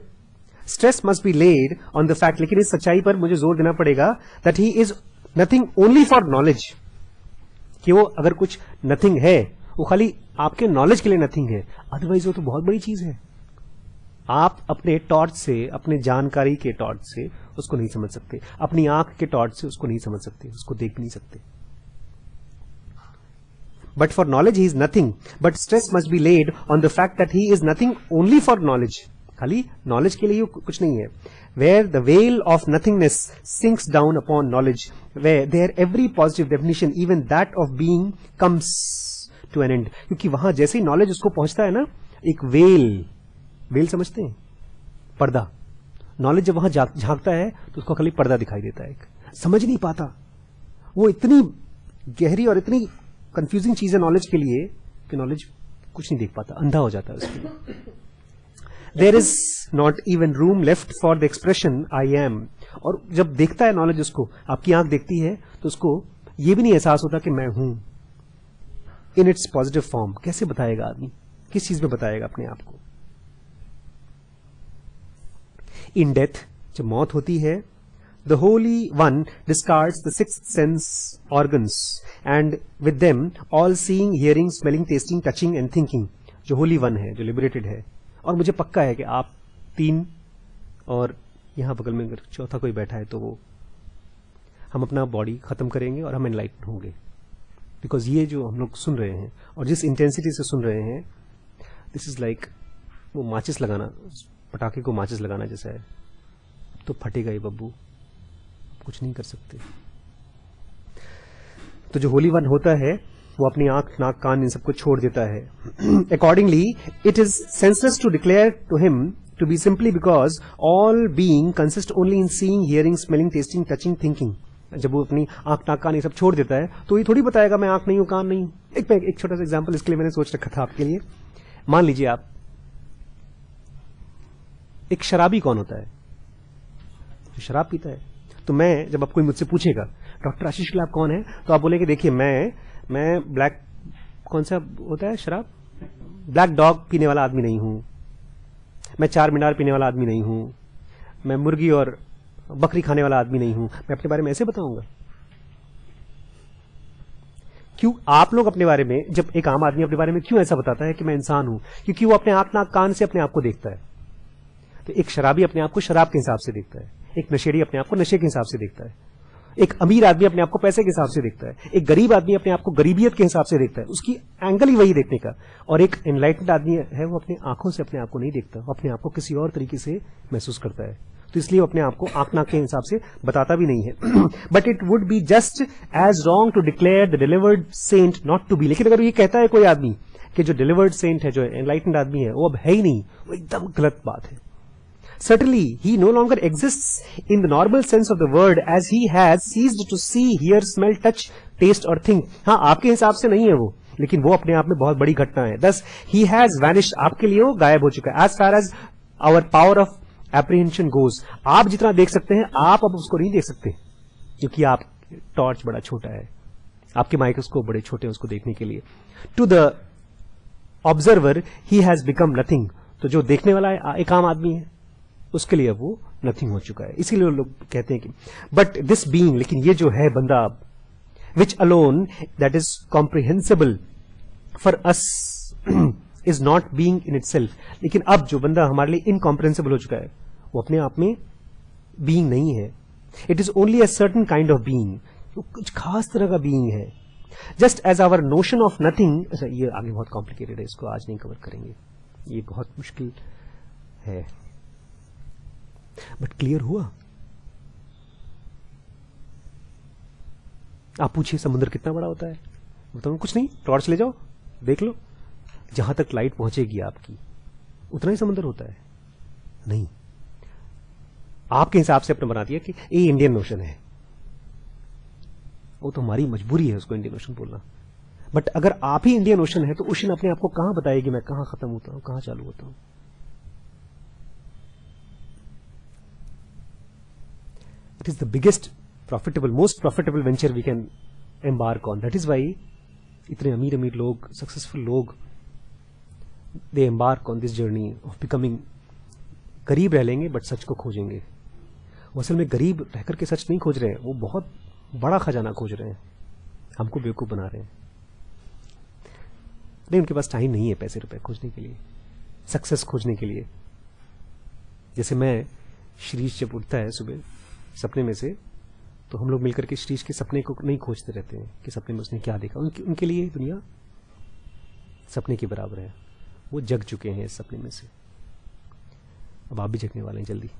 stress must be laid on the fact, लेकिन इस सच्चाई पर मुझे जोर देना पड़ेगा, that he is nothing only for knowledge, कि वो अगर कुछ नथिंग है वो खाली आपके नॉलेज के लिए नथिंग है, अदरवाइज वो तो बहुत बड़ी चीज है। आप अपने टॉर्च से, अपने जानकारी के टॉर्च से उसको नहीं समझ सकते, अपनी आंख के टॉर्च से उसको नहीं समझ सकते, उसको देख भी नहीं सकते। But for knowledge he is nothing, but stress must be laid on the fact that he is nothing only for knowledge। खाली नॉलेज के लिए कुछ नहीं है। Where the veil of nothingness sinks down upon knowledge, where there every positive definition, even that of being, comes to an end। क्योंकि वहां जैसे ही knowledge उसको पहुंचता है ना, एक वेल समझते हैं, पर्दा। नॉलेज जब वहां झांकता है तो उसको खाली पर्दा दिखाई देता है, समझ नहीं पाता। वो इतनी गहरी और इतनी कंफ्यूजिंग चीज है नॉलेज के लिए कि नॉलेज कुछ नहीं देख पाता, अंधा हो जाता है उसके लिए। There is not even room left for the expression I am. और जब देखता है नॉलेज, उसको आपकी आंख देखती है तो उसको यह भी नहीं एहसास होता कि मैं हूं इन इट्स पॉजिटिव फॉर्म। कैसे बताएगा आदमी, किस चीज में बताएगा अपने आप को? इन डेथ, जब मौत होती है, the Holy One discards the sixth sense organs and with them all seeing, hearing, smelling, tasting, touching and thinking। जो Holy One है, जो liberated है, और मुझे पक्का है कि आप तीन और यहां बगल में अगर चौथा कोई बैठा है तो वो, हम अपना बॉडी खत्म करेंगे और हम एनलाइटन होंगे। बिकॉज ये जो हम लोग सुन रहे हैं और जिस इंटेंसिटी से सुन रहे हैं, दिस इज लाइक वो माचिस लगाना, पटाखे को माचिस लगाना जैसा है। तो फटेगा ये बब्बू, कुछ नहीं कर सकते। तो जो होली वन होता है वो अपनी आंख, नाक, कान इन सबको छोड़ देता है। Accordingly it is senseless to declare to him to be simply because all being consist only in seeing, hearing, smelling, tasting, touching, thinking. जब वो अपनी आंख, नाक, कान ये सब छोड़ देता है तो ये थोड़ी बताएगा मैं आंख नहीं हूं, कान नहीं हूं। एक छोटा सा एग्जाम्पल इसके लिए मैंने सोच रखा था आपके लिए। मान लीजिए आप, एक शराबी कौन होता है? जो शराब पीता है। तो मैं, जब आप कोई मुझसे पूछेगा डॉक्टर आशीष गुलाब कौन है, तो आप बोलेंगे देखिए मैं ब्लैक कौन सा होता है शराब, ब्लैक डॉग पीने वाला आदमी नहीं हूं, मैं 4 मीनार पीने वाला आदमी नहीं हूं, मैं मुर्गी और बकरी खाने वाला आदमी नहीं हूं, मैं अपने बारे में ऐसे बताऊंगा? क्यों आप लोग अपने बारे में, जब एक आम आदमी अपने बारे में क्यों ऐसा बताता है कि मैं इंसान हूं? क्योंकि वो अपने आंख नाक कान से अपने आप को देखता है। तो एक शराबी अपने आप को शराब के हिसाब से देखता है, एक नशेड़ी अपने आप को नशे के हिसाब से देखता है, एक अमीर आदमी अपने आप को पैसे के हिसाब से देखता है, एक गरीब आदमी अपने आप को गरीबियत के हिसाब से देखता है, उसकी एंगल ही वही देखने का। और एक एनलाइटेंड आदमी है, वो अपनी आंखों से अपने आप को नहीं देखता, वो अपने आप को किसी और तरीके से महसूस करता है, तो इसलिए वो अपने आप को आंख नाक के हिसाब से बताता भी नहीं है। But it would be just as wrong to declare the delivered sent not to be. लेकिन अगर ये कहता है कोई आदमी कि जो डिलीवर्ड सेंट है, जो एनलाइटेंड आदमी है, वो अब है ही नहीं, वो एकदम गलत बात है। Certainly, he no longer exists in the normal sense of the word, as he has ceased to see, hear, smell, touch, taste or think. हाँ, आपके हिसाब से नहीं है वो, लेकिन वो अपने आप में बहुत बड़ी घटना है। Thus, he has vanished. आपके लिए वो गायब हो चुका है। As far as our power of apprehension goes, आप जितना देख सकते हैं, आप अब उसको नहीं देख सकते, क्योंकि आप टॉर्च बड़ा छोटा है, आपके माइक्रोस्कोप बड़े छोटे हैं उसको देखने के लिए। To the observer, he has become nothing. तो जो देखने वाला एक आम आदमी है, उसके लिए वो नथिंग हो चुका है। इसीलिए लोग कहते हैं कि बट दिस बीइंग, लेकिन ये जो है बंदा, which alone that is comprehensible for us is not being in itself. लेकिन अब जो बंदा हमारे लिए इनकॉम्प्रिहेंसिबल हो चुका है, वो अपने आप में बीइंग नहीं है। It is only a certain kind of being, वो कुछ खास तरह का बीइंग है। Just as our notion of nothing, अच्छा ये आगे बहुत कॉम्प्लिकेटेड है, इसको आज नहीं कवर करेंगे, ये बहुत मुश्किल है। बट क्लियर हुआ? आप पूछिए समुद्र कितना बड़ा होता है, बताऊं कुछ नहीं, टॉर्च ले जाओ देख लो, जहां तक लाइट पहुंचेगी आपकी उतना ही समुद्र होता है? नहीं, आपके हिसाब से अपने बना दिया कि ये इंडियन ओशन है, वो तो हमारी मजबूरी है उसको इंडियन ओशन बोलना। बट अगर आप ही इंडियन ओशन है, तो ओशन अपने आप को कहां बताएगी मैं कहां खत्म होता हूं, कहां चालू होता हूं? It is the biggest profitable, most profitable venture we can embark on. That is why इतने अमीर लोग, सक्सेसफुल लोग, they embark on this journey of becoming, गरीब रह लेंगे बट सच को खोजेंगे। वो असल में गरीब रह करके सच नहीं खोज रहे हैं, वो बहुत बड़ा खजाना खोज रहे हैं, हमको बेवकूफ बना रहे हैं। नहीं, उनके पास टाइम नहीं है पैसे रुपए खोजने के लिए, सक्सेस खोजने के लिए। जैसे मैं, श्रीश जब उठता है सुबह सपने में से, तो हम लोग मिलकर के श्रीश के सपने को नहीं खोजते रहते हैं कि सपने में उसने क्या देखा। उनके लिए दुनिया सपने के बराबर है, वो जग चुके हैं इस सपने में से। अब आप भी जगने वाले हैं जल्दी।